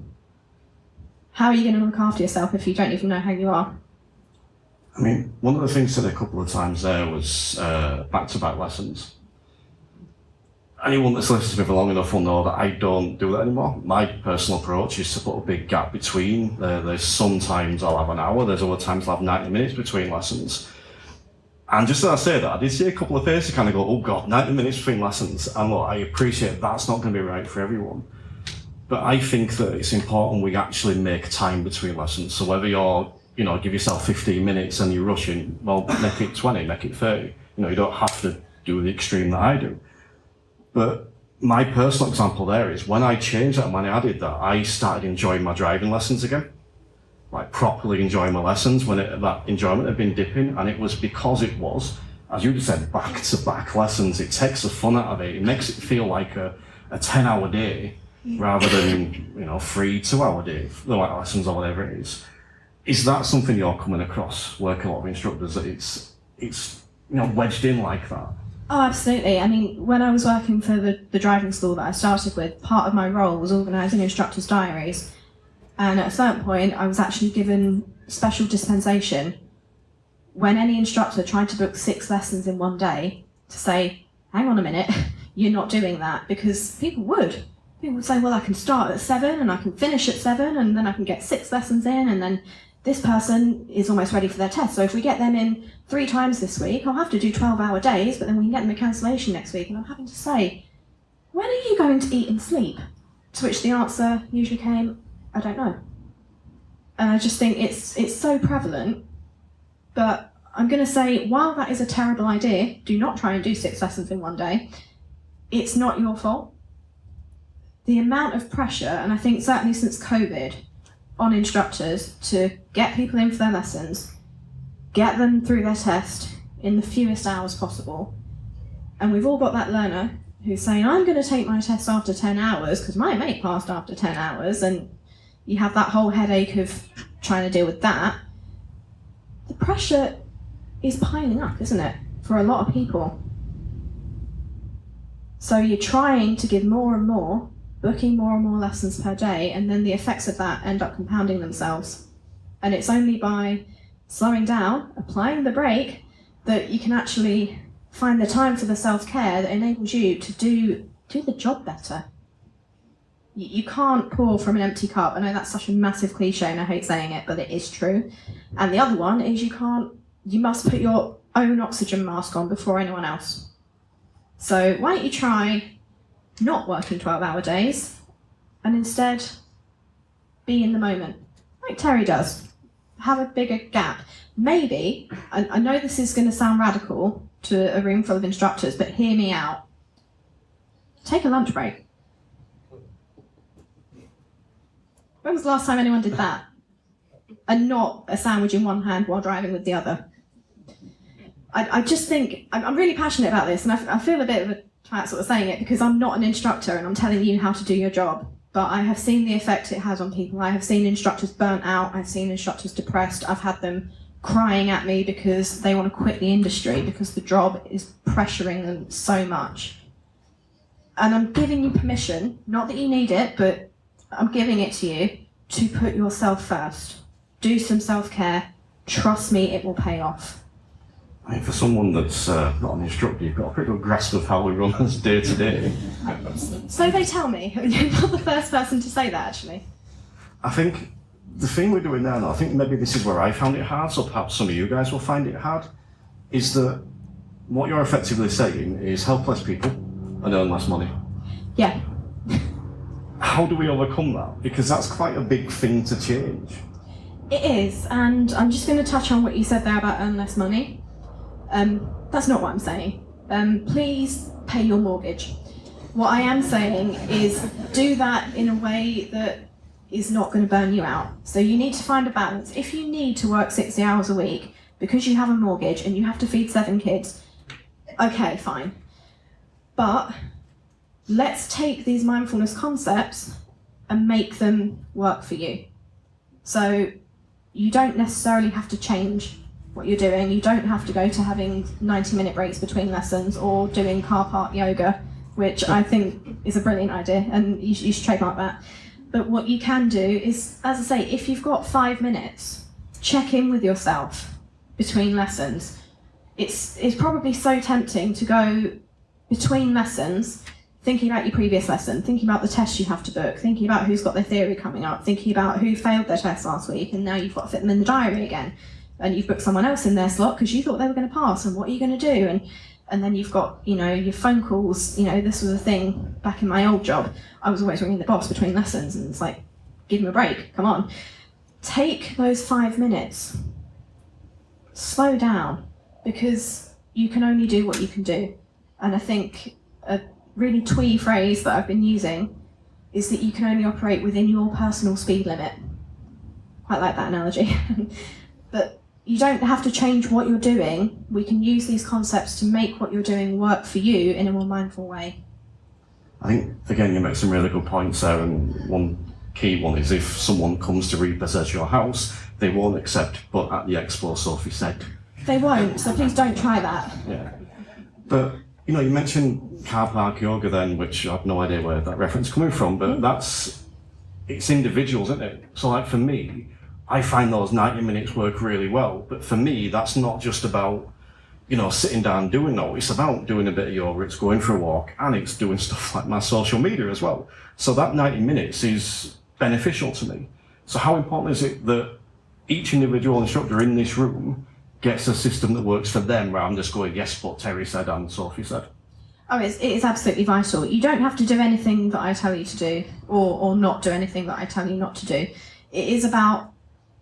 How are you going to look after yourself if you don't even know how you are? I mean, one of the things said a couple of times there was back-to-back lessons. Anyone that's listened to me for long enough will know that I don't do that anymore. My personal approach is to put a big gap between. There's sometimes I'll have an hour, there's other times I'll have 90 minutes between lessons. And just as I say that, I did see a couple of faces kind of go, oh God, 90 minutes between lessons. And look, I appreciate that's not going to be right for everyone. But I think that it's important we actually make time between lessons. So whether you're, give yourself 15 minutes and you're rushing, well, make it 20, make it 30. You don't have to do the extreme that I do. But my personal example there is when I changed that and when I added that, I started enjoying my driving lessons again. Like properly enjoying my lessons when that enjoyment had been dipping. And it was because it was, as you just said, back-to-back lessons. It takes the fun out of it. It makes it feel like a 10-hour day rather than, 3 2-hour day, like lessons or whatever it is. Is that something you're coming across, working a lot of instructors, that it's wedged in like that? Oh, absolutely. I mean, when I was working for the driving school that I started with, part of my role was organising instructors' diaries. And at a certain point, I was actually given special dispensation when any instructor tried to book 6 lessons in one day to say, hang on a minute, you're not doing that. Because people would. People would say, well, I can start at 7 and I can finish at 7 and then I can get 6 lessons in and then this person is almost ready for their test. So if we get them in 3 times this week, I'll have to do 12-hour days, but then we can get them a cancellation next week. And I'm having to say, when are you going to eat and sleep? To which the answer usually came, I don't know. And I just think it's so prevalent. But I'm going to say, while that is a terrible idea, do not try and do 6 lessons in one day. It's not your fault. The amount of pressure, and I think certainly since COVID, on instructors to get people in for their lessons, get them through their test in the fewest hours possible. And we've all got that learner who's saying, I'm going to take my test after 10 hours because my mate passed after 10 hours, and you have that whole headache of trying to deal with that. The pressure is piling up, isn't it, for a lot of people? So you're trying to give more and more, booking more and more lessons per day, and then the effects of that end up compounding themselves. And it's only by slowing down, applying the brake, that you can actually find the time for the self-care that enables you to do the job better. You can't pour from an empty cup. I know that's such a massive cliche and I hate saying it, but it is true. And the other one is you must put your own oxygen mask on before anyone else. So why don't you try not working 12-hour days and instead be in the moment, like Terry does. Have a bigger gap. Maybe, I know this is going to sound radical to a room full of instructors, but hear me out. Take a lunch break. When was the last time anyone did that? And not a sandwich in one hand while driving with the other. I just think, I'm really passionate about this, and I feel a bit of a twat sort of saying it because I'm not an instructor and I'm telling you how to do your job. But I have seen the effect it has on people. I have seen instructors burnt out. I've seen instructors depressed. I've had them crying at me because they want to quit the industry because the job is pressuring them so much. And I'm giving you permission, not that you need it, but I'm giving it to you, to put yourself first. Do some self-care. Trust me, it will pay off. I mean, for someone that's not an instructor, you've got a pretty good grasp of how we run as day to day. So they tell me. You're not the first person to say that, actually. I think the thing we're doing now, and I think maybe this is where I found it hard, so perhaps some of you guys will find it hard, is that what you're effectively saying is help less people and earn less money. Yeah. How do we overcome that? Because that's quite a big thing to change. It is, and I'm just going to touch on what you said there about earn less money. That's not what I'm saying. Please pay your mortgage. What I am saying is do that in a way that is not going to burn you out. So you need to find a balance. If you need to work 60 hours a week because you have a mortgage and you have to feed 7 kids, okay, fine. But let's take these mindfulness concepts and make them work for you. So you don't necessarily have to change what you're doing. You don't have to go to having 90-minute breaks between lessons or doing car park yoga, which I think is a brilliant idea and you should trademark that. But what you can do is, as I say, if you've got 5 minutes, check in with yourself between lessons. It's probably so tempting to go between lessons thinking about your previous lesson, thinking about the tests you have to book, thinking about who's got their theory coming up, thinking about who failed their test last week and now you've got to fit them in the diary again. And you've booked someone else in their slot because you thought they were going to pass, and what are you going to do? And then you've got, your phone calls. This was a thing back in my old job. I was always ringing the boss between lessons, and it's like, give him a break, come on. Take those 5 minutes. Slow down, because you can only do what you can do. And I think a really twee phrase that I've been using is that you can only operate within your personal speed limit. Quite like that analogy. But you don't have to change what you're doing. We can use these concepts to make what you're doing work for you in a more mindful way. I think, again, you make some really good points there, and one key one is if someone comes to repossess your house, they won't accept, but at the expo, Sophie said. They won't, so please don't try that. Yeah. But, you mentioned car park yoga then, which I have no idea where that reference is coming from, but it's individuals, isn't it? So like for me, I find those 90 minutes work really well, but for me, that's not just about, sitting down doing that. It's about doing a bit of yoga, it's going for a walk, and it's doing stuff like my social media as well. So that 90 minutes is beneficial to me. So how important is it that each individual instructor in this room gets a system that works for them, rather than just going, yes, what Terry said and Sophie said. Oh, it is absolutely vital. You don't have to do anything that I tell you to do, or not do anything that I tell you not to do. It is about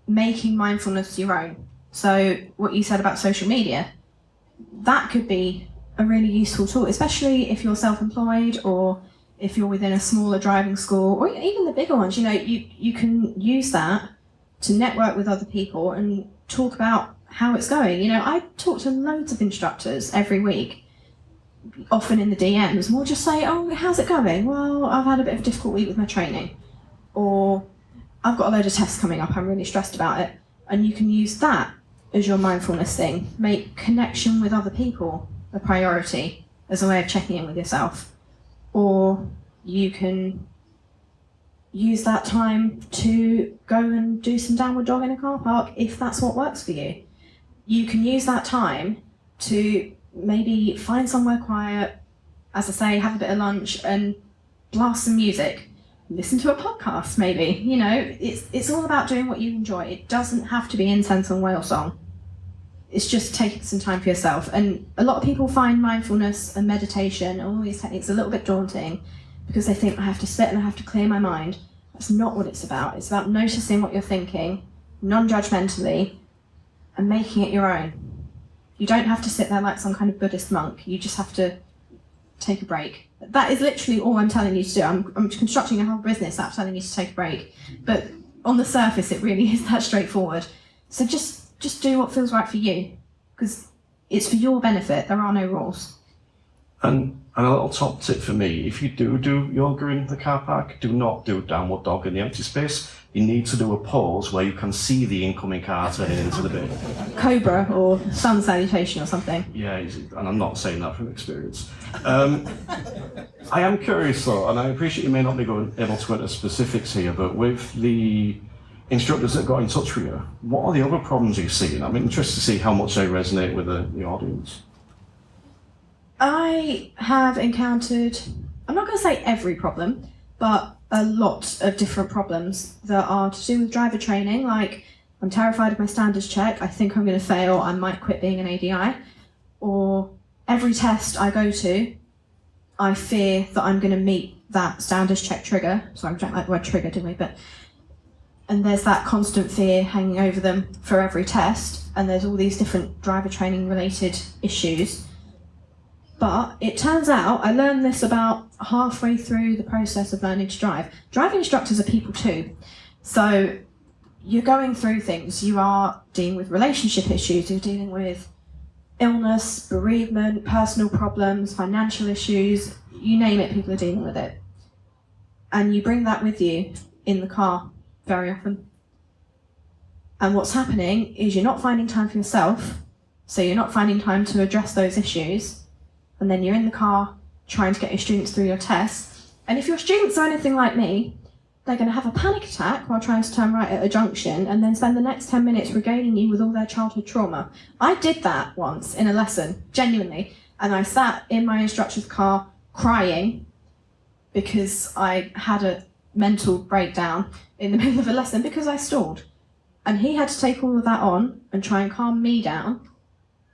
making mindfulness your own. So what you said about social media, that could be a really useful tool, especially if you're self-employed or if you're within a smaller driving school, or even the bigger ones. You know, you can use that to network with other people and talk about how it's going. You know, I talk to loads of instructors every week, often in the DMs, and we'll just say, oh, how's it going? Well, I've had a bit of a difficult week with my training, or I've got a load of tests coming up, I'm really stressed about it. And you can use that as your mindfulness thing. Make connection with other people a priority as a way of checking in with yourself. Or you can use that time to go and do some downward dog in a car park if that's what works for you. You can use that time to maybe find somewhere quiet, as I say, have a bit of lunch and blast some music. Listen to a podcast, maybe. You know, it's all about doing what you enjoy. It doesn't have to be incense and whale song. It's just taking some time for yourself. And a lot of people find mindfulness and meditation and all these techniques a little bit daunting because they think, I have to sit and I have to clear my mind. That's not what it's about. It's about noticing what you're thinking, non-judgmentally, and making it your own. You don't have to sit there like some kind of Buddhist monk. You just have to take a break. That is literally all I'm telling you to do. I'm constructing a whole business out of telling you to take a break. But on the surface, it really is that straightforward. So just do what feels right for you, because it's for your benefit. There are no rules. And a little top tip for me, if you do yoga in the car park, do not do downward dog in the empty space. You need to do a pose where you can see the incoming car turning into the bin. Cobra or sun salutation or something. Yeah, and I'm not saying that from experience. I am curious though, and I appreciate you may not be able to go into specifics here, but with the instructors that got in touch with you, what are the other problems you've seen? I'm interested to see how much they resonate with the audience. I have encountered, I'm not going to say every problem, but a lot of different problems that are to do with driver training, like I'm terrified of my standards check, I think I'm going to fail, I might quit being an ADI, or every test I go to, I fear that I'm going to meet that standards check trigger. Sorry, we don't like the word trigger, do we? And there's that constant fear hanging over them for every test, and there's all these different driver training related issues. But it turns out, I learned this about halfway through the process of learning to drive. Driving instructors are people too. So you're going through things. You are dealing with relationship issues. You're dealing with illness, bereavement, personal problems, financial issues. You name it, people are dealing with it. And you bring that with you in the car very often. And what's happening is you're not finding time for yourself. So you're not finding time to address those issues. And then you're in the car trying to get your students through your tests. And if your students are anything like me, they're going to have a panic attack while trying to turn right at a junction and then spend the next 10 minutes regaling you with all their childhood trauma. I did that once in a lesson, genuinely. And I sat in my instructor's car crying because I had a mental breakdown in the middle of a lesson because I stalled. And he had to take all of that on and try and calm me down,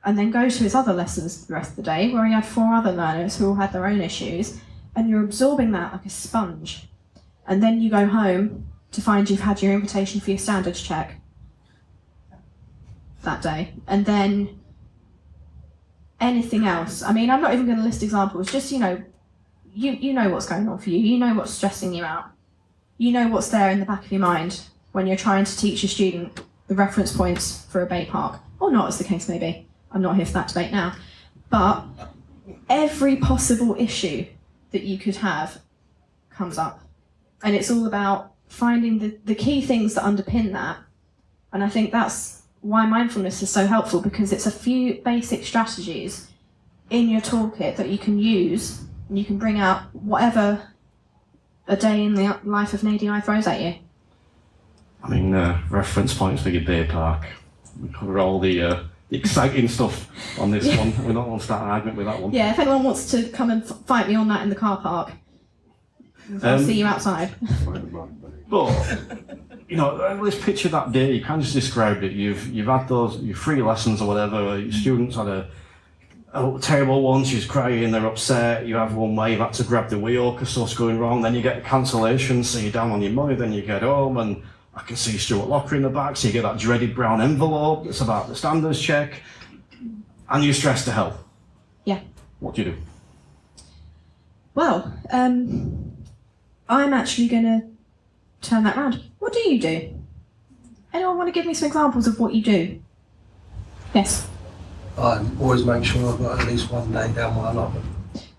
and then go to his other lessons the rest of the day where he had 4 other learners who all had their own issues, and you're absorbing that like a sponge. And then you go home to find you've had your invitation for your standards check that day. And then anything else. I mean, I'm not even going to list examples, just, you know what's going on for you. You know what's stressing you out. You know what's there in the back of your mind when you're trying to teach a student the reference points for a bay park, or not, as the case may be. I'm not here for that debate now. But every possible issue that you could have comes up. And it's all about finding the key things that underpin that. And I think that's why mindfulness is so helpful, because it's a few basic strategies in your toolkit that you can use, and you can bring out whatever a day in the life of an ADI throws at you. I mean, reference points for your bay park. We cover all the exciting stuff on this one. We're not going to start an argument with that one. Yeah, if anyone wants to come and fight me on that in the car park, I'll see you outside. But let's picture that day. You kind of just described it. You've had your 3 lessons or whatever. Your students had a terrible one. She's crying. They're upset. You have one where you've had to grab the wheel because stuff's going wrong. Then you get a cancellation, so you're down on your money. Then you get home, and I can see Stuart Locker in the back. So you get that dreaded brown envelope that's about the standards check, and you're stressed to hell. Yeah. What do you do? Well, I'm actually going to turn that round. What do you do? Anyone want to give me some examples of what you do? Yes. I always make sure I've got at least one day down my allotment.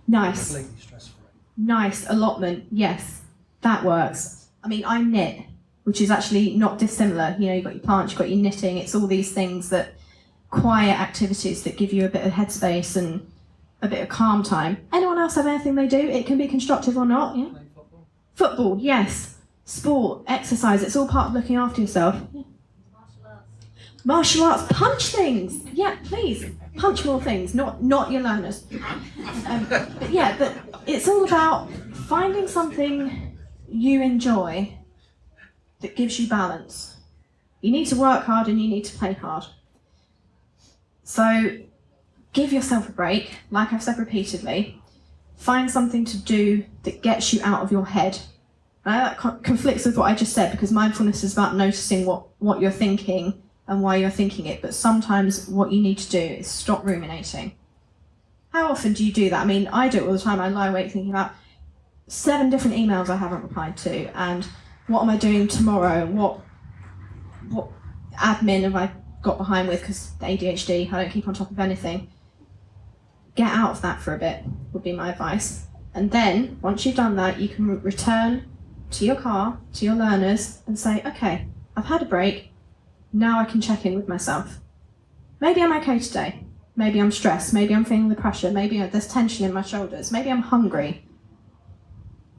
Nice. Completely stress-free. Nice. Allotment. Yes. That works. I mean, I knit, which is actually not dissimilar. You've got your plants, you've got your knitting. It's all these things quiet activities that give you a bit of headspace and a bit of calm time. Anyone else have anything they do? It can be constructive or not. Yeah. Football. Yes. Sport, exercise. It's all part of looking after yourself. Yeah. Martial arts, punch things. Yeah, please punch more things. Not your learners. But it's all about finding something you enjoy that gives you balance. You need to work hard and you need to play hard. So give yourself a break, like I've said repeatedly. Find something to do that gets you out of your head. That conflicts with what I just said, because mindfulness is about noticing what you're thinking and why you're thinking it, but sometimes what you need to do is stop ruminating. How often do you do that? I mean, I do it all the time. I lie awake thinking about 7 different emails I haven't replied to, and what am I doing tomorrow? What admin have I got behind with, because ADHD, I don't keep on top of anything. Get out of that for a bit, would be my advice. And then, once you've done that, you can return to your car, to your learners, and say, okay, I've had a break. Now I can check in with myself. Maybe I'm okay today. Maybe I'm stressed. Maybe I'm feeling the pressure. Maybe there's tension in my shoulders. Maybe I'm hungry.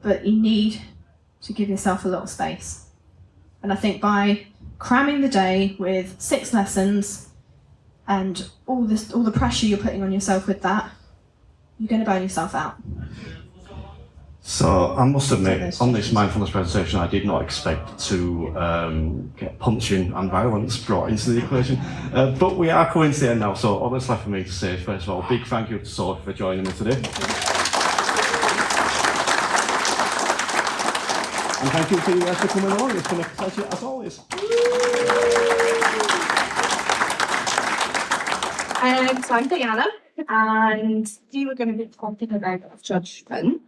But you need to give yourself a little space. And I think by cramming the day with 6 lessons and all the pressure you're putting on yourself with that, you're going to burn yourself out. So I must admit, on this mindfulness presentation, I did not expect to get punching and violence brought into the equation. But we are coming to the end now, so all that's left for me to say, first of all, big thank you to Sophie for joining me today. And thank you to you guys for coming along. It's been a pleasure as always. So I'm Diana, and we were going to be talking about judgment.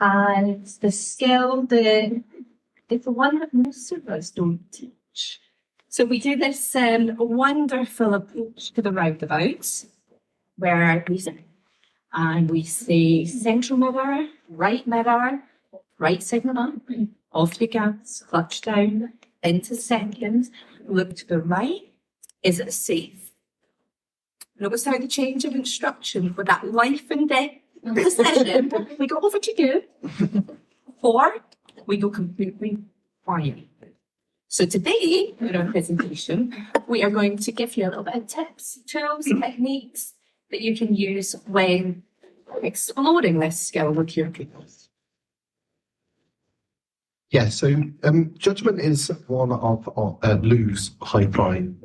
And the skill, it's the one that most of us don't teach. So we do this wonderful approach to the roundabouts, where we say central mirror, right signal up, off your gas, clutch down, into second, look to the right. Is it safe? Notice how the change of instruction for that life and death decision, we go over to you, or we go completely quiet. So today, in our presentation, we are going to give you a little bit of tips, tools, techniques that you can use when exploring this skill with your pupils. Yeah, so judgment is one of Lou's high-flying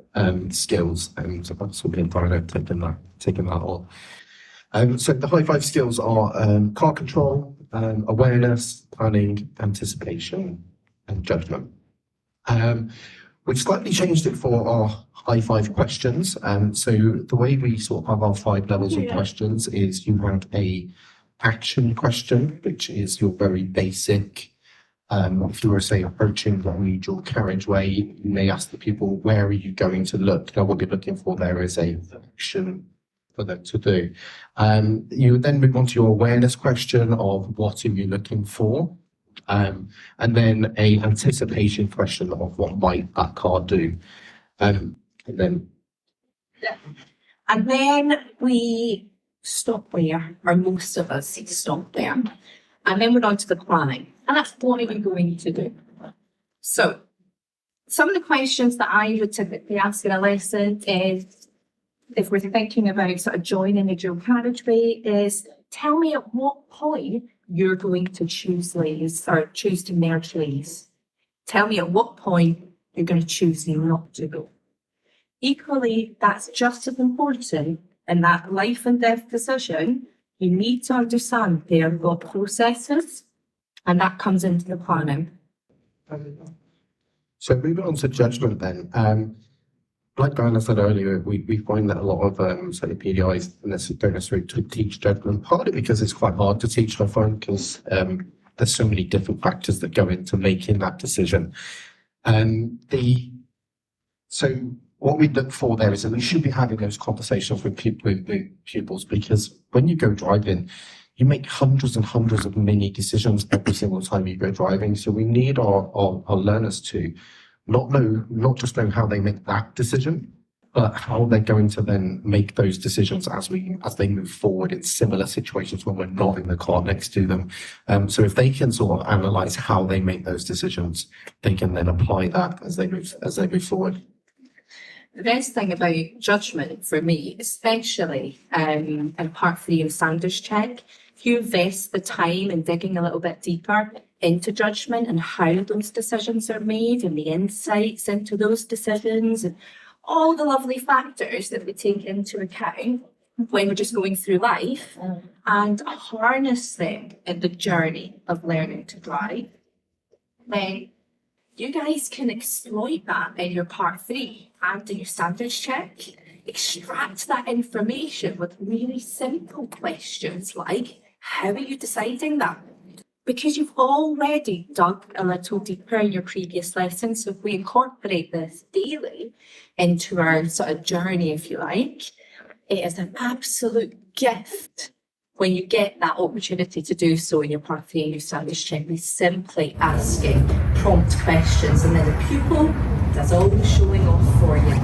skills, and so that's what Diana taking that on. So the high 5 skills are car control, awareness, planning, anticipation, and judgment. We've slightly changed it for our high 5 questions. So the way we sort of have our 5 levels of questions is you have a action question, which is your very basic. If you were, say, approaching your carriageway, you may ask the pupil, where are you going to look? Now, what you're looking for there is a action for them to do. You then move on to your awareness question of what are you looking for, and then a anticipation question of what might that car do, and then we stop there, or most of us stop there, and then we're on to the planning, and that's what are you going to do. So some of the questions that I would typically ask in a lesson is, if we're thinking about sort of joining a dual carriageway, is tell me at what point you're going to choose lanes or choose to merge lanes. Tell me at what point you're going to choose not to go. Equally, that's just as important in that life and death decision. You need to understand their thought processes, and that comes into the planning. So moving on to judgment then. Like Diana said earlier, we find that a lot of PDIs don't necessarily teach judgment, partly because it's quite hard to teach, I find, because there's so many different factors that go into making that decision. So what we look for there is that we should be having those conversations with pupils, because when you go driving, you make hundreds and hundreds of mini decisions every single time you go driving. So we need our learners to not just know how they make that decision, but how they're going to then make those decisions as they move forward in similar situations when we're not in the car next to them. So if they can sort of analyze how they make those decisions, they can then apply that as they move forward. The best thing about judgment for me, especially in part 3 of Sanders Check, if you invest the time in digging a little bit deeper into judgment and how those decisions are made and the insights into those decisions and all the lovely factors that we take into account when we're just going through life, and harness them in the journey of learning to drive, then you guys can exploit that in your part 3 and in your Standards Check. Extract that information with really simple questions like, how are you deciding that? Because you've already dug a little deeper in your previous lessons. So if we incorporate this daily into our sort of journey, if you like, it is an absolute gift when you get that opportunity to do so in your part 3 and your Standards Check. By simply asking prompt questions, and then the pupil does all the showing off for you.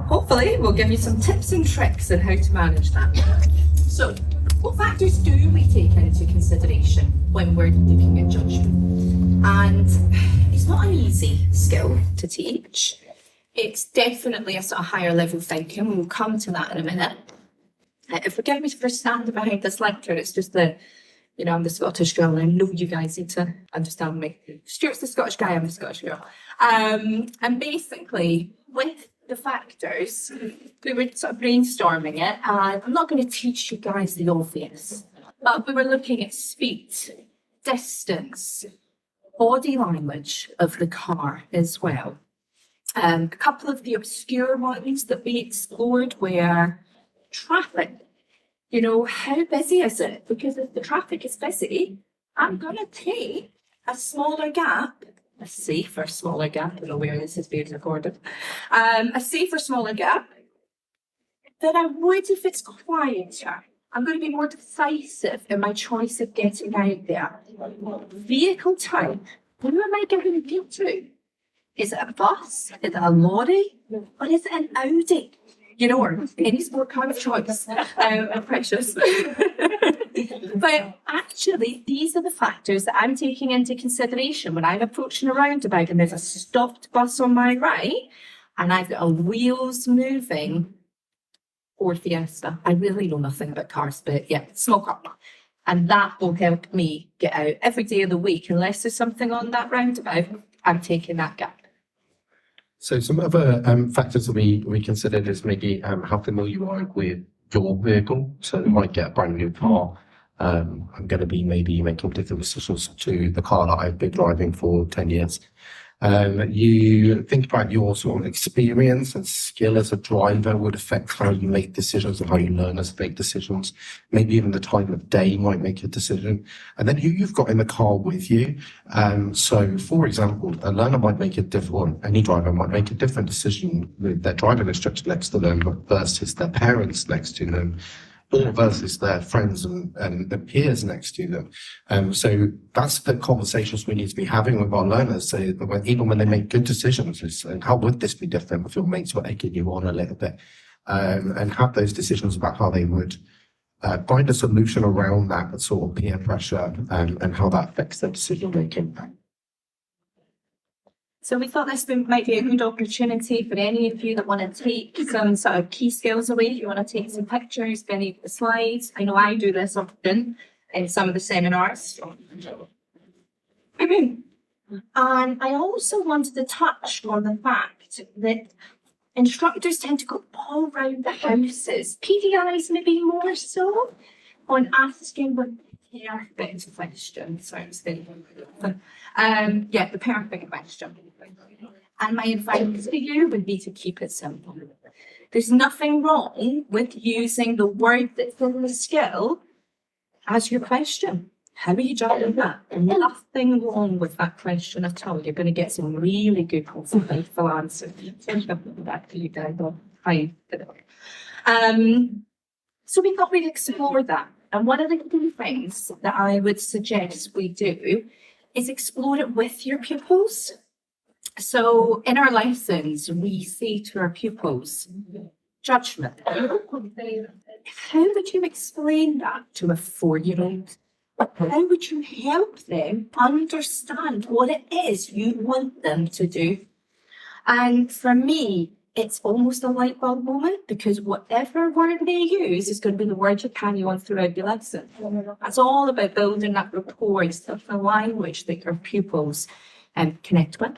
Hopefully we'll give you some tips and tricks on how to manage that. So, what factors do we take into consideration when we're looking at judgment? And it's not an easy skill to teach. It's definitely a sort of higher level thinking. We'll come to that in a minute. Forgive me for standing behind this lecture. It's just that, I'm the Scottish girl, and I know you guys need to understand me. Stuart's the Scottish guy, I'm the Scottish girl. And basically, with the factors, we were sort of brainstorming it, and I'm not going to teach you guys the obvious, but we were looking at speed, distance, body language of the car as well. A couple of the obscure ones that we explored were traffic. How busy is it? Because if the traffic is busy, I'm going to take a smaller gap, a safer smaller gap, I don't know where this is being recorded, a safer smaller gap than I would if it's quieter. I'm going to be more decisive in my choice of getting out there. Vehicle type, who am I giving a view to? Is it a bus? Is it a lorry? Or is it an Audi? Or any sport car of choice. I'm precious. But actually, these are the factors that I'm taking into consideration when I'm approaching a roundabout and there's a stopped bus on my right and I've got a wheels moving Ford Fiesta. I really know nothing about cars, but yeah, small car. And that will help me get out every day of the week. Unless there's something on that roundabout, I'm taking that gap. So some other factors that we considered is maybe how familiar you are with your vehicle. So you might get a brand new car. I'm going to be maybe making different decisions to the car that I've been driving for 10 years. You think about your sort of experience and skill as a driver would affect how you make decisions and how you learn as to make decisions. Maybe even the time of day might make a decision. And then who you've got in the car with you. So, for example, a learner might make a different, any driver might make a different decision with their driving instructor next to them versus their parents next to them, or versus their friends and their peers next to them. So that's the conversations we need to be having with our learners. So even when they make good decisions, how would this be different if your mates were egging you on a little bit? And have those decisions about how they would find a solution around that sort of peer pressure and how that affects their decision making. So we thought this might be a good opportunity for any of you that want to take some sort of key skills away. If you want to take some pictures, any of the slides. I know I do this often in some of the seminars. And I also wanted to touch on the fact that instructors tend to go all around the houses. PDIs maybe more so on asking the perfect question. Sounds very the perfect question. And my advice to you would be to keep it simple. There's nothing wrong with using the word that's in the skill as your question. How are you judging that? Nothing wrong with that question at all. You're going to get some really good, faithful answers. Back to you guys. So we thought we'd explore that. And one of the key things that I would suggest we do is explore it with your pupils. So in our lessons, we say to our pupils, judgment. How would you explain that to a 4-year-old? How would you help them understand what it is you want them to do? And for me, it's almost a light bulb moment, because whatever word they use is going to be the word you carry on throughout the lesson. It's all about building that rapport, stuff, the language that your pupils connect with.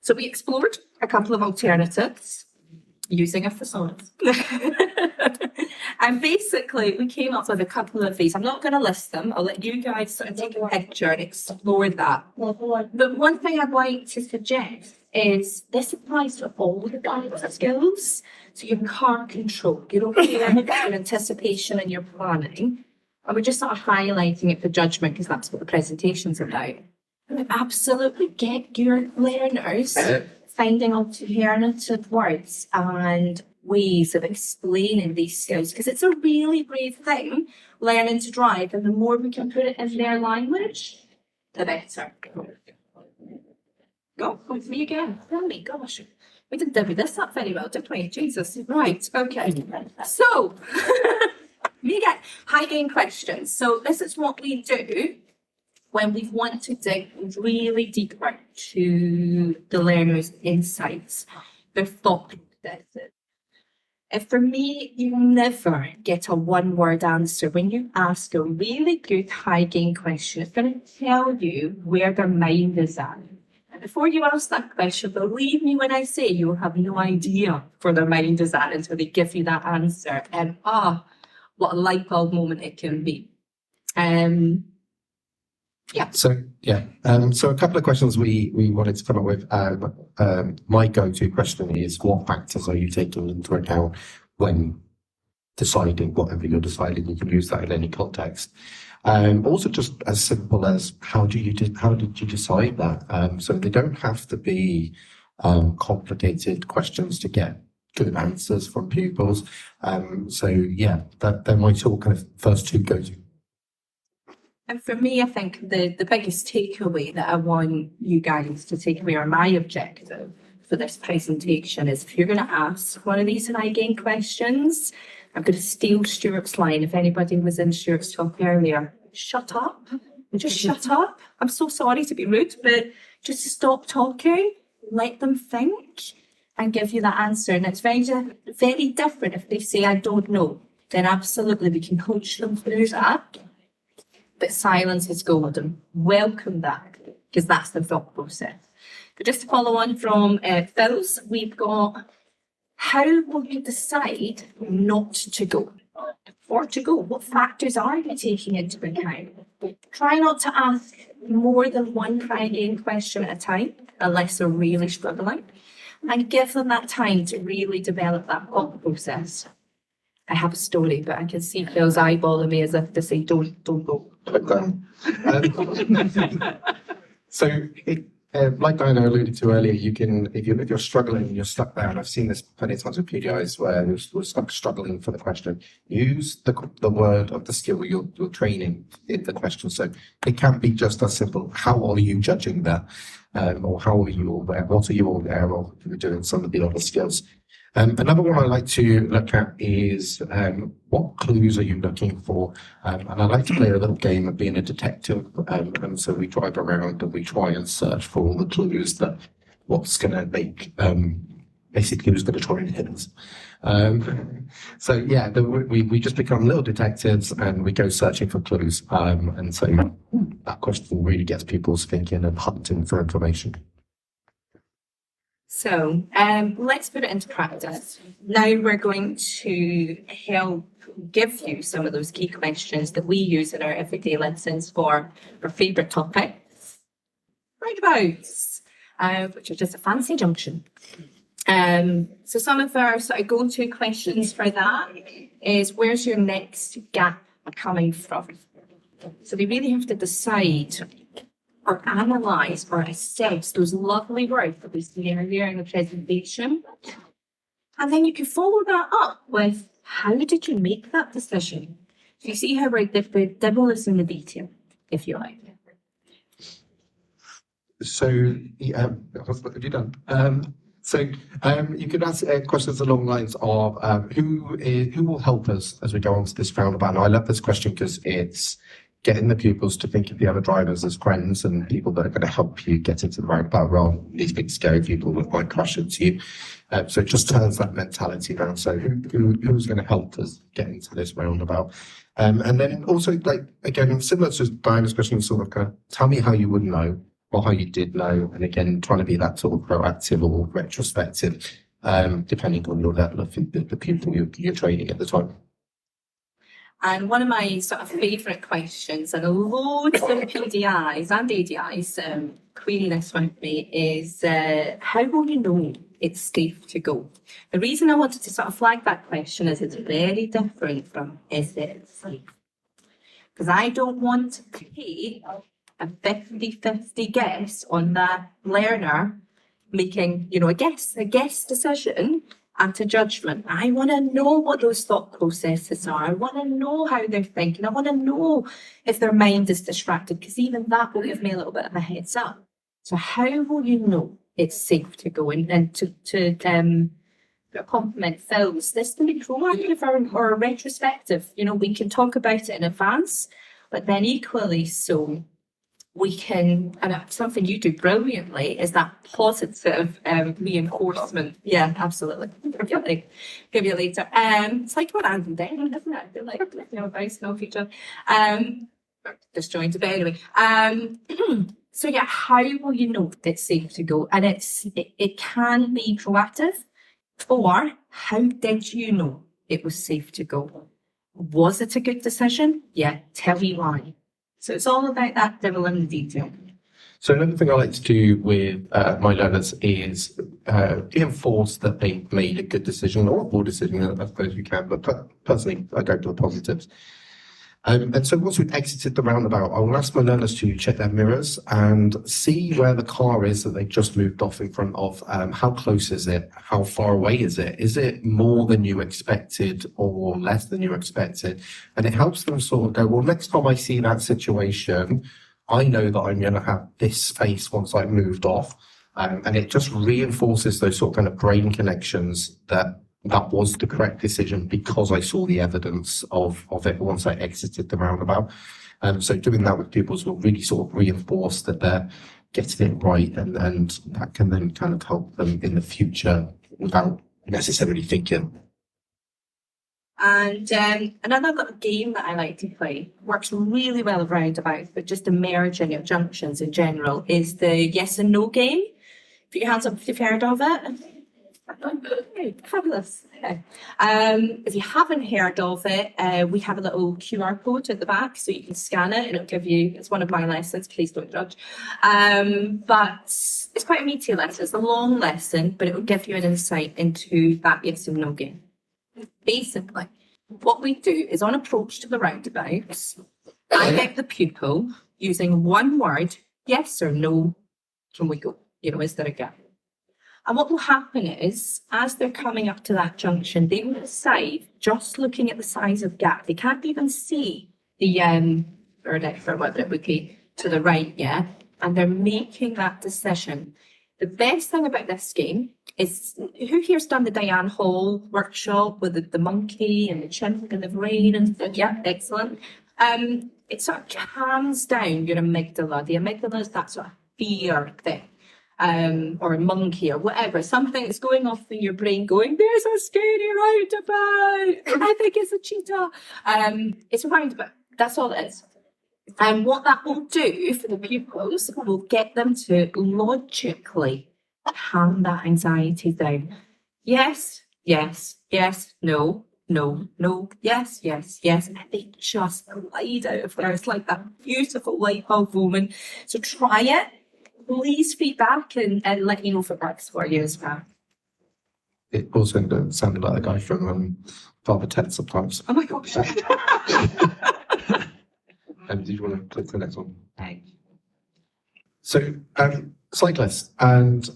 So we explored a couple of alternatives using a thesaurus. And basically, we came up with a couple of these. I'm not going to list them. I'll let you guys sort of take a picture and explore that. But one thing I'd like to suggest is this applies to all the guidance skills. So your car control, your anticipation and your planning. And we're just sort of highlighting it for judgment because that's what the presentation's about. Absolutely get your learners finding alternative words and ways of explaining these skills, because it's a really brave thing learning to drive, and the more we can put it in their language, the better. Go with me again. Tell me, gosh, we didn't do this up very well, did we? Jesus. Right, okay. So, me again, high gain questions. So this is what we do when we want to dig really deeper to the learner's insights, their thought processes. If for me, you never get a one-word answer when you ask a really good high-gain question. It's going to tell you where their mind is at. And before you ask that question, believe me when I say you'll have no idea where their mind is at until they give you that answer. And what a light bulb moment it can be. So a couple of questions we wanted to come up with. My go-to question is, what factors are you taking into account when deciding whatever you're deciding? You can use that in any context. Also, just as simple as how did you decide that? So they don't have to be complicated questions to get good answers from pupils. They're my two kind of first two go-to. And for me, I think the biggest takeaway that I want you guys to take away, or my objective for this presentation, is if you're going to ask one of these high gain questions, I'm going to steal Stuart's line. If anybody was in Stuart's talk earlier, shut up. Just shut up. I'm so sorry to be rude, but just stop talking, let them think and give you that answer. And it's very, very different if they say, I don't know. Then absolutely we can coach them through that. But silence is golden. Welcome that, because that's the thought process. But just to follow on from Phil's, we've got, how will you decide not to go or to go? What factors are you taking into account? Try not to ask more than one high-gain question at a time, unless they're really struggling, and give them that time to really develop that thought process. I have a story, but I can see Phil's eyeballing me as if to say, don't go. Like Diana alluded to earlier, you can, if you're struggling and you're stuck there, and I've seen this plenty of times with PDIs where you're stuck struggling for the question, use the word of the skill you're training in the question. So it can be just as simple, how are you judging that? Or how are you aware? What are you aware of if you're doing some of the other skills? Another one I like to look at is what clues are you looking for? And I like to play a little game of being a detective. And so we drive around and we try and search for all the clues that what's going to make, basically who's going to try and hit us. We just become little detectives and we go searching for clues. And so that question really gets people thinking and hunting for information. So let's put it into practice. Now we're going to help give you some of those key questions that we use in our everyday lessons for our favourite topics, roundabouts, which are just a fancy junction. So some of our sort of go-to questions for that is, where's your next gap coming from? So they really have to decide or analyse or assess those lovely words that we see earlier in the presentation. And then you can follow that up with, how did you make that decision? So you see how the devil is in the detail, if you like. So, have you done? You could ask questions along the lines of who will help us as we go on to this roundabout. Now, I love this question because it's getting the pupils to think of the other drivers as friends and people that are going to help you get into the roundabout rather than these big scary people that might crash into you. So it just turns that mentality around. So who's going to help us get into this roundabout? And then also, like, again, similar to Diana's question, sort of kind of tell me how you would know or how you did know. And again, trying to be that sort of proactive or retrospective, depending on your level of the pupil you're training at the time. And one of my sort of favourite questions, and loads of PDIs and ADIs query this with me, is how will you know it's safe to go? The reason I wanted to sort of flag that question is it's very different from, is it safe? Because I don't want to take a 50-50 guess on that learner making, a guess decision and to judgment. I want to know what those thought processes are. I want to know how they're thinking. I want to know if their mind is distracted, because even that will give me a little bit of a heads up. So how will you know it's safe to go? And to compliment Phil's, this can be proactive or retrospective. We can talk about it in advance, but then equally so, we can, and something you do brilliantly is that positive reinforcement. Yeah, absolutely. Give you later. It's like what Andy did, isn't it? I feel like bouncing off each other. Disjointed, but anyway. So yeah, how will you know that it's safe to go? And it can be proactive, or how did you know it was safe to go? Was it a good decision? Yeah, tell me why. So it's all about that devil in the detail. So another thing I like to do with my learners is reinforce that they made a good decision or a poor decision, I suppose you can, but personally, I go to the positives. And so once we've exited the roundabout, I will ask my learners to check their mirrors and see where the car is that they've just moved off in front of. How close is it? How far away is it? Is it more than you expected or less than you expected? And it helps them sort of go, well, next time I see that situation, I know that I'm going to have this space once I've moved off. And it just reinforces those sort of kind of brain connections that was the correct decision because I saw the evidence of it once I exited the roundabout. So doing that with pupils will really sort of reinforce that they're getting it right, and that can then kind of help them in the future without necessarily thinking. And another little game that I like to play, works really well at roundabouts, but just emerging at junctions in general, is the yes and no game. Put your hands up if you've heard of it. Fabulous. If you haven't heard of it, we have a little QR code at the back, so you can scan it and it'll give you, it's one of my lessons, please don't judge. But it's quite a meaty lesson. It's a long lesson, but it will give you an insight into that yes and no game. Basically, what we do is on approach to the roundabouts, I get the pupil using one word, yes or no, can we go? Is there a gap? And what will happen is, as they're coming up to that junction, they will decide, just looking at the size of gap, they can't even see the verdict or whatever it would be to the right yet, and they're making that decision. The best thing about this game is, who here's done the Diane Hall workshop with the monkey and the chimp and the brain and stuff? Yeah, excellent. It sort of calms down your amygdala. The amygdala is that sort of fear thing. Or a monkey or whatever, something that's going off in your brain going, there's a scary roundabout, I think it's a cheetah. It's a roundabout, that's all it is. And what that will do for the pupils will get them to logically calm that anxiety down. Yes, yes, yes, no, no, no, yes, yes, yes. And they just glide out of there. It's like that beautiful light bulb moment. So try it. Please feedback and let me know if it works for you as well. It also sounded like a guy from Father Ted sometimes. Oh my gosh. Do you want to click the next one? Thanks. So, cyclists, and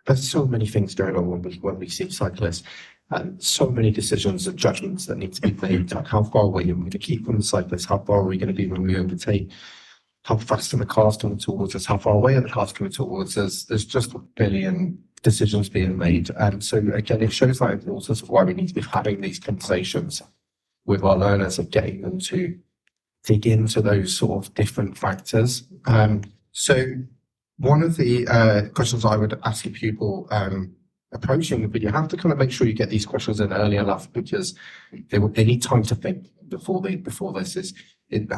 there's so many things going on when we see cyclists, and so many decisions and judgments that need to be made. Like how far away are we going to keep from the cyclists? How far are we going to be when we overtake? How fast are the cars coming towards us? How far away are the cars coming towards us? There's just a billion decisions being made. And so, again, it shows that importance of why we need to be having these conversations with our learners and getting them to dig into those sort of different factors. So one of the questions I would ask a pupil approaching, but you have to kind of make sure you get these questions in early enough because they need time to think before this is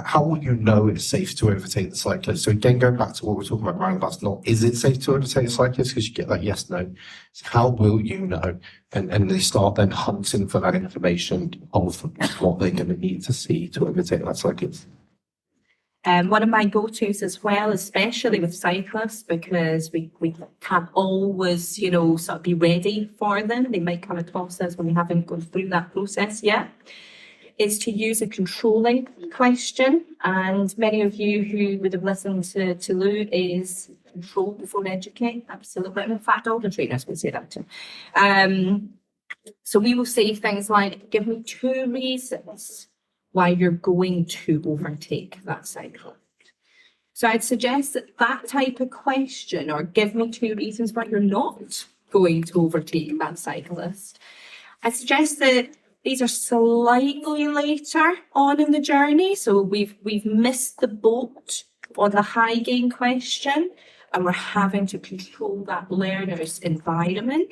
how will you know it's safe to overtake the cyclist? So again, going back to what we're talking about roundabouts, not is it safe to overtake the cyclist, because you get that yes, no. It's how will you know? And they start then hunting for that information of what they're going to need to see to overtake that cyclist. One of my go-tos as well, especially with cyclists, because we can't always, sort of be ready for them. They might come across us when we haven't gone through that process yet, is to use a controlling question. And many of you who would have listened to Lou is control before educate. Absolutely. In fact, all the trainers would say that too. So we will say things like, give me 2 reasons why you're going to overtake that cyclist. So I'd suggest that type of question, or give me 2 reasons why you're not going to overtake that cyclist. I suggest that these are slightly later on in the journey. So we've missed the boat on the high gain question, and we're having to control that learner's environment.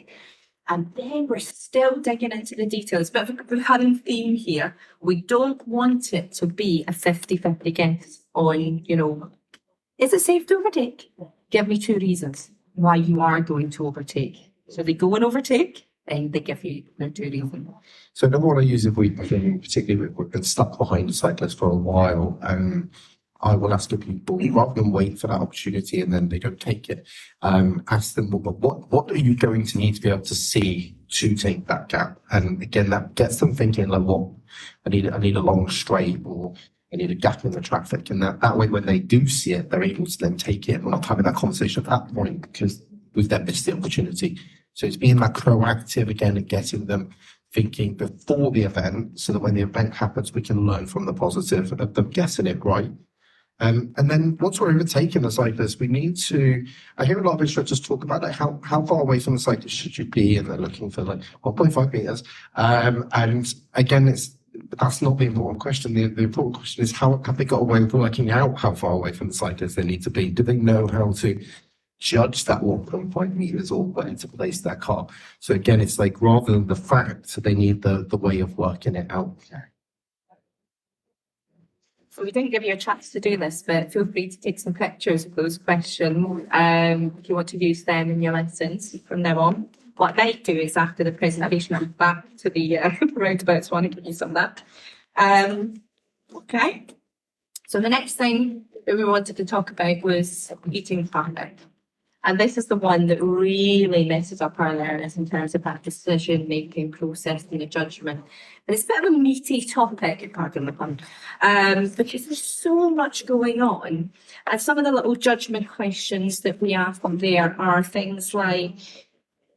And then we're still digging into the details. But if we've had a theme here, we don't want it to be a 50-50 guess on, is it safe to overtake? Give me 2 reasons why you are going to overtake. So they go and overtake, and they give you their 2 reasons. So another one I use if particularly if we've been stuck behind a cyclist for a while, I will ask the people, rather than wait for that opportunity and then they don't take it, ask them, well, what are you going to need to be able to see to take that gap? And again, that gets them thinking like, well, I need a long straight, or I need a gap in the traffic. And that way, when they do see it, they're able to then take it. We're not having that conversation at that point because we've then missed the opportunity. So it's being that proactive again and getting them thinking before the event, so that when the event happens, we can learn from the positive of them getting it right. And then once we're overtaking the cyclist, we need to, I hear a lot of instructors talk about like how far away from the cyclist should you be, and they're looking for like 1.5 meters. And again, that's not the important question. The important question is, how have they got away with working out how far away from the cyclist they need to be? Do they know how to judge that 1.5 meters or where to place their car? So again, it's like, rather than the fact, they need the way of working it out. So we didn't give you a chance to do this, but feel free to take some pictures of those questions if you want to use them in your lessons from now on. What I might do is, after the presentation, I'll back to the roundabouts one and give you some of that. Okay. So the next thing that we wanted to talk about was eating pattern. And this is the one that really messes up our learners in terms of that decision-making process and the judgment. And it's a bit of a meaty topic, pardon the pun, because there's so much going on. And some of the little judgment questions that we ask on there are things like,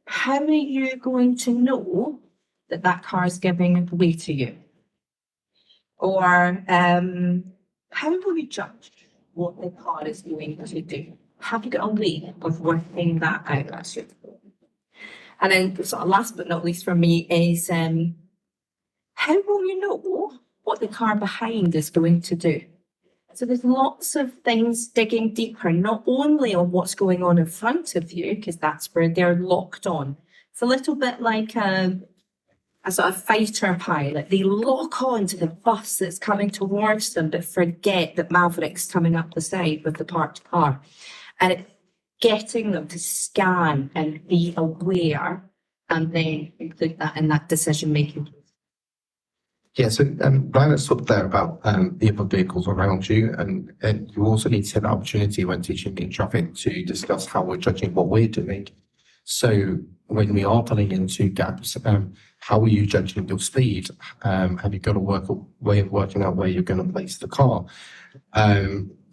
how are you going to know that that car is giving way to you? Or how will you judge what the car is going to do? Have you got a way of working that out? That's your goal. And then sort of last but not least for me is, how will you know what the car behind is going to do? So there's lots of things digging deeper, not only on what's going on in front of you, because that's where they're locked on. It's a little bit like a a sort of fighter pilot. They lock on to the bus that's coming towards them, but forget that Maverick's coming up the side with the parked car. And getting them to scan and be aware and then include that in that decision making. Yeah, so Brian's talked there about the other vehicles around you, and you also need to have an opportunity when teaching in traffic to discuss how we're judging what we're doing. So when we are pulling into gaps, how are you judging your speed? Have you got a way of working out where you're going to place the car?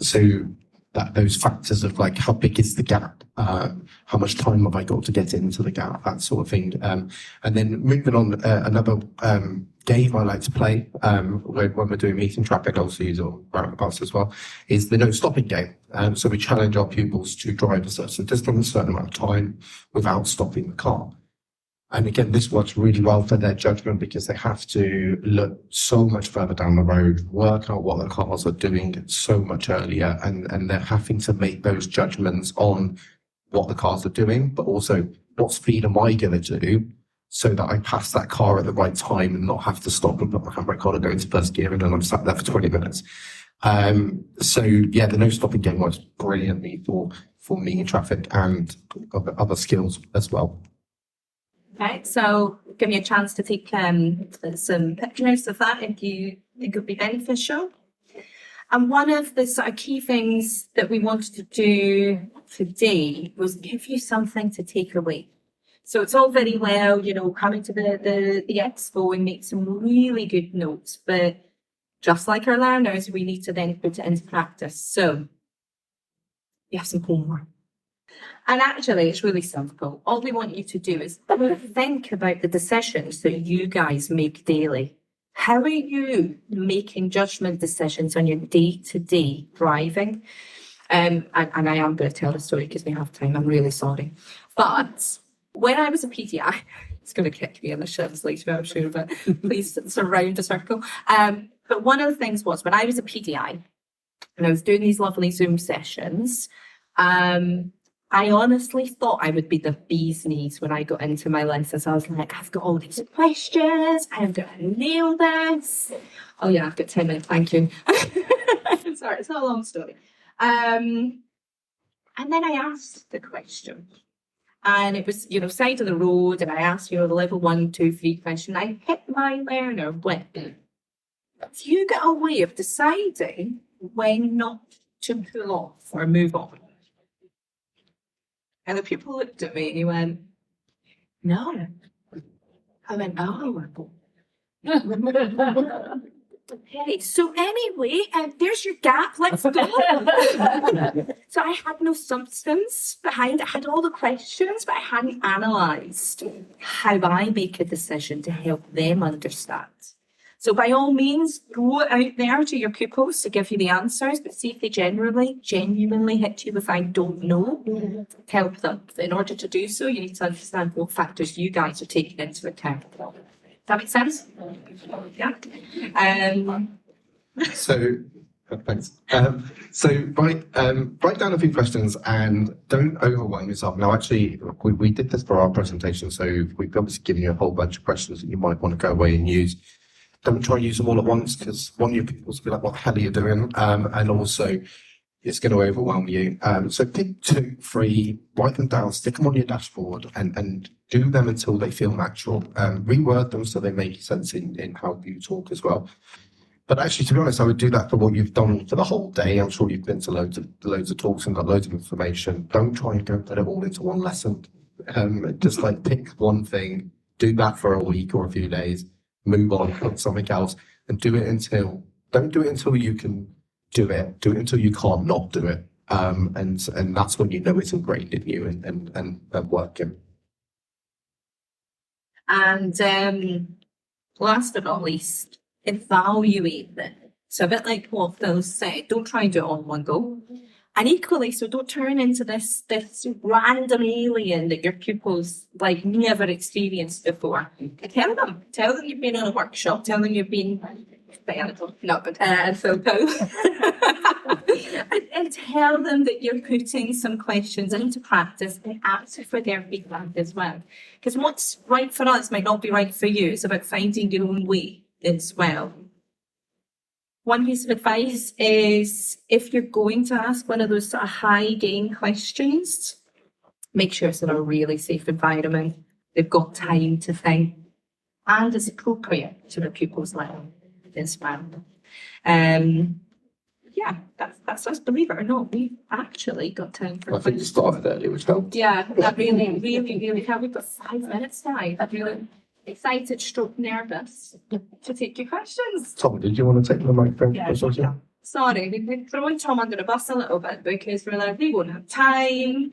So that those factors of like how big is the gap, how much time have I got to get into the gap, that sort of thing. And then moving on, another game I like to play when we're doing meeting traffic, also use on roundabouts as well, is the no stopping game. So we challenge our pupils to drive a certain distance, a certain amount of time without stopping the car. And again, this works really well for their judgment because they have to look so much further down the road, work out what the cars are doing so much earlier, and they're having to make those judgments on what the cars are doing, but also what speed am I going to do so that I pass that car at the right time and not have to stop and put my handbrake on and go into first gear and then I'm sat there for 20 minutes. So yeah, the no stopping game works brilliantly for meeting traffic and other skills as well. Okay, so give me a chance to take some pictures of that if you think it would be beneficial. And one of the sort of key things that we wanted to do today was give you something to take away. So it's all very well, coming to the expo and make some really good notes, but just like our learners, we need to then put it into practice. So you have some homework. And actually, it's really simple. All we want you to do is think about the decisions that you guys make daily. How are you making judgment decisions on your day-to-day driving? And I am going to tell the story because we have time. I'm really sorry. But when I was a PDI, it's going to kick me in the shins later, I'm sure, but please surround a circle. But one of the things was when I was a PDI and I was doing these lovely Zoom sessions, I honestly thought I would be the bee's knees when I got into my lessons. I was like, I've got all these questions. I'm going to nail this. Oh, yeah, I've got 10 minutes. Thank you. Sorry, it's not a long story. And then I asked the question. And it was, side of the road. And I asked, the level 1, 2, 3 question. I hit my learner with, do you get a way of deciding when not to pull off or move on? And the pupil looked at me and he went, no. I went, oh. Okay, so anyway, there's your gap, let's go. So I had no substance behind it. I had all the questions, but I hadn't analysed how I make a decision to help them understand. So by all means, throw it out there to your pupils to give you the answers, but see if they genuinely hit you with I don't know. Help them. But in order to do so, you need to understand what factors you guys are taking into account. Does that make sense? Yeah. So, thanks. So write down a few questions and don't overwhelm yourself. Now, actually, we did this for our presentation, so we've obviously given you a whole bunch of questions that you might want to go away and use. Don't try and use them all at once because one of your people will be like, what the hell are you doing? And also, it's going to overwhelm you. So pick 2, 3, write them down, stick them on your dashboard and do them until they feel natural. Reword them so they make sense in how you talk as well. But actually, to be honest, I would do that for what you've done for the whole day. I'm sure you've been to loads of talks and got loads of information. Don't try and go put it all into one lesson. Just like pick one thing, do that for a week or a few days. Move on, put something else, and don't do it until you can do it. Do it until you can't not do it. And that's when you know it's ingrained in you and working. And last but not least, evaluate them. So a bit like what Phil said, don't try and do it all in one go. And equally, so don't turn into this random alien that your pupils never experienced before. Tell them you've been in a workshop. Tell them you've been, Phil Poe. and tell them that you're putting some questions into practice and ask for their feedback as well. Because what's right for us might not be right for you. It's about finding your own way as well. One piece of advice is if you're going to ask one of those sort of high gain questions, make sure it's in a really safe environment. They've got time to think and is appropriate to the pupil's level as well. Yeah, that's us, believe it or not, we've actually got time for I think you started early, which helped. Yeah, that really helped. We've got 5 minutes now. I'm really excited, stroke nervous to take your questions. Tom, did you want to take the microphone? Yeah, sorry, we've been throwing Tom under the bus a little bit because we're like, we won't have time.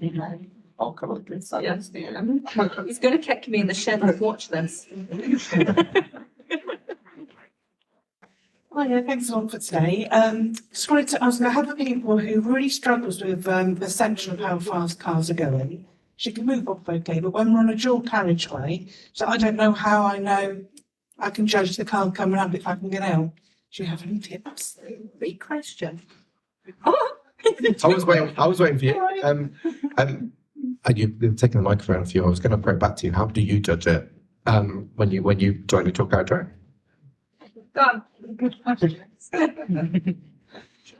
I'll come up with Yeah. He's going to kick me in the shin. Watch this. Hi, thanks a lot for today. Just wanted to ask, I have a people who really struggles with the section of how fast cars are going. She can move off okay, but when we're on a dual carriageway, so I don't know how I know I can judge the car coming up if I can get out. Do you have any tips? Great question. I was waiting for you. You've taken the microphone for you. I was going to throw it back to you. How do you judge it when you join the dual carriageway? Good question.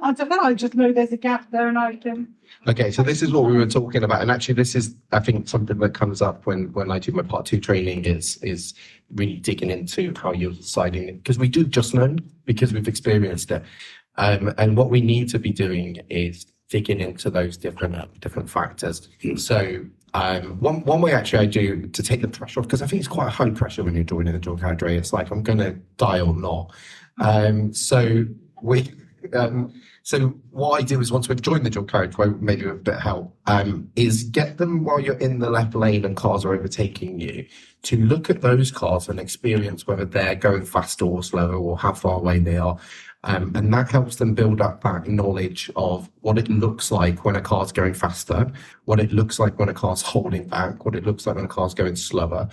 I don't know, I just know there's a gap there and I can... Okay, so this is what we were talking about, and actually this is, I think, something that comes up when I do my part 2 training is really digging into how you're deciding, because we do just know, because we've experienced it, and what we need to be doing is digging into those different factors. So one way actually I do to take the pressure off, because I think it's quite a high pressure when you're joining the dual carriageway. It's like, I'm going to die or not. So what I do is once we've joined the dual carriageway, maybe with a bit of help, is get them while you're in the left lane and cars are overtaking you, to look at those cars and experience whether they're going faster or slower or how far away they are. And that helps them build up that knowledge of what it looks like when a car's going faster, what it looks like when a car's holding back, what it looks like when a car's going slower.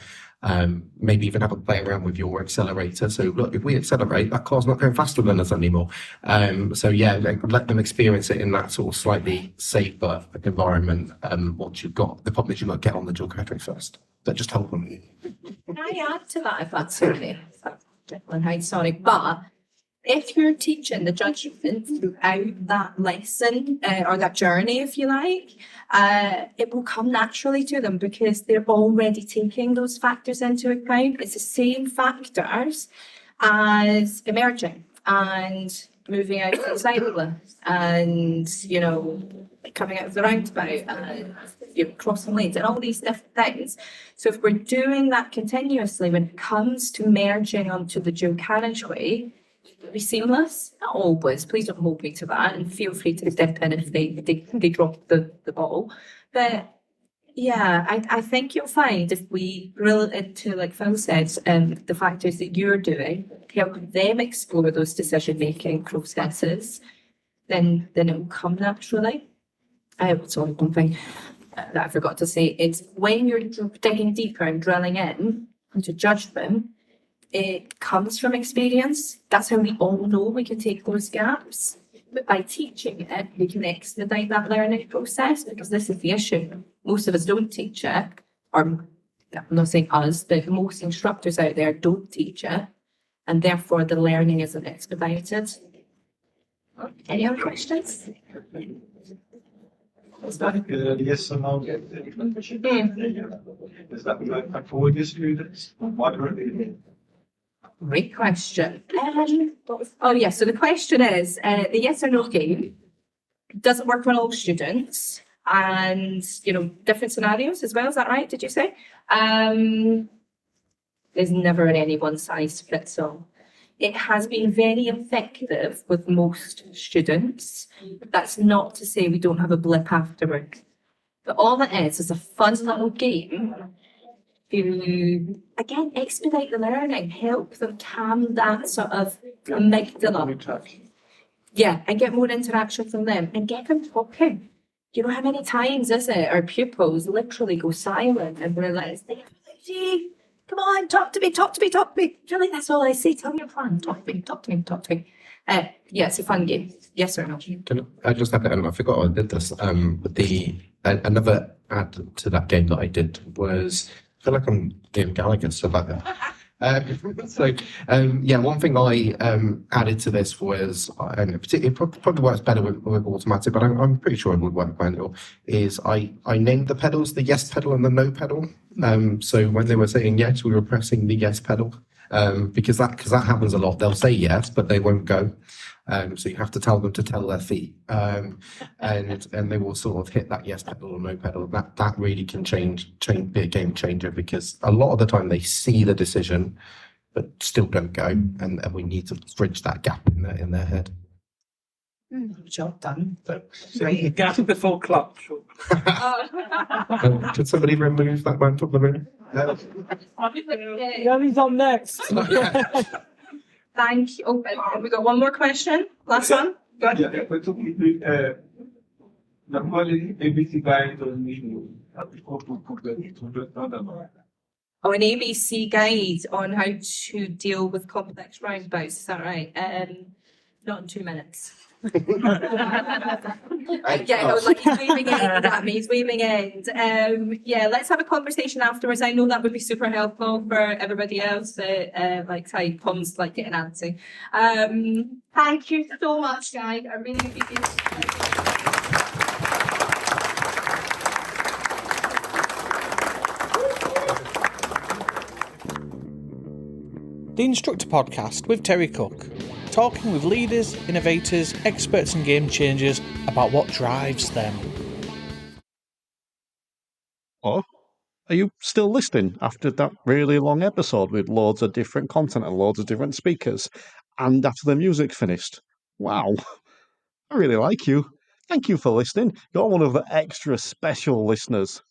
Maybe even have a play around with your accelerator. So look, if we accelerate, that car's not going faster than us anymore. So yeah, let them experience it in that sort of slightly safer environment. Once you've got, the problem is you've got to get on the dual carriageway first. That just help them. Can I add to that if that's okay? Sorry, but if you're teaching the judgment throughout that lesson or that journey, if you like, it will come naturally to them because they're already taking those factors into account. It's the same factors as emerging and moving out of the cyclist and, coming out of the roundabout and crossing lanes and all these different things. So if we're doing that continuously when it comes to merging onto the dual carriageway, be seamless. Not always, please don't hold me to that, and feel free to step in if they drop the ball. But yeah, I think you'll find if we drill into, like Phil said, the factors that you're doing, help them explore those decision-making processes, then it will come naturally. Sorry, one thing that I forgot to say, it's when you're digging deeper and drilling into judgment, it comes from experience. That's how we all know we can take those gaps. But by teaching it, we can expedite that learning process, because this is the issue. Most of us don't teach it, or I'm not saying us, but most instructors out there don't teach it, and therefore the learning isn't expedited. Any other questions? Yes, and I'll get the information. Is that going forward your students? Great question. So the question is, the yes or no game doesn't work on all students, and different scenarios as well. Is that right? Did you say? There's never any one size fits all. It has been very effective with most students. That's not to say we don't have a blip afterwards. But all it is a fun little game to, again, expedite the learning, help them calm that sort of amygdala. Yeah, and get more interaction from them and get them talking. How many times is it our pupils literally go silent and we're like, come on, talk to me. Really, that's all I say. Tell me your plan. Talk to me. It's a fun game. Yes or no? I just have I forgot I did this. Another add to that game that I did was, I feel like I'm David Gallagher, so like that. One thing I added to this was, and it probably works better with automatic, but I'm pretty sure it would work better, is I named the pedals the yes pedal and the no pedal. So when they were saying yes, we were pressing the yes pedal, because that happens a lot. They'll say yes, but they won't go. So you have to tell them to tell their feet, and they will sort of hit that yes pedal or no pedal. That really can be a game changer, because a lot of the time they see the decision, but still don't go, and we need to bridge that gap in their head. Job done. Great. Gap before clutch. Could somebody remove that man from the room? He's on next. Thank you. Oh, have we got one more question? Last one? Normally, ABC guide doesn't mean Oh, an ABC guide on how to deal with complex roundabouts. Is that right? Not in 2 minutes. I was like, he's waving in at me. He's waving in. Let's have a conversation afterwards. I know that would be super helpful for everybody else that likes how Tom's like getting antsy. Thank you so much, guys. I really appreciate it. The Instructor Podcast with Terry Cook, talking with leaders, innovators, experts and game changers about what drives them. Oh, are you still listening after that really long episode with loads of different content and loads of different speakers, and after the music's finished? Wow, I really like you. Thank you for listening. You're one of the extra special listeners.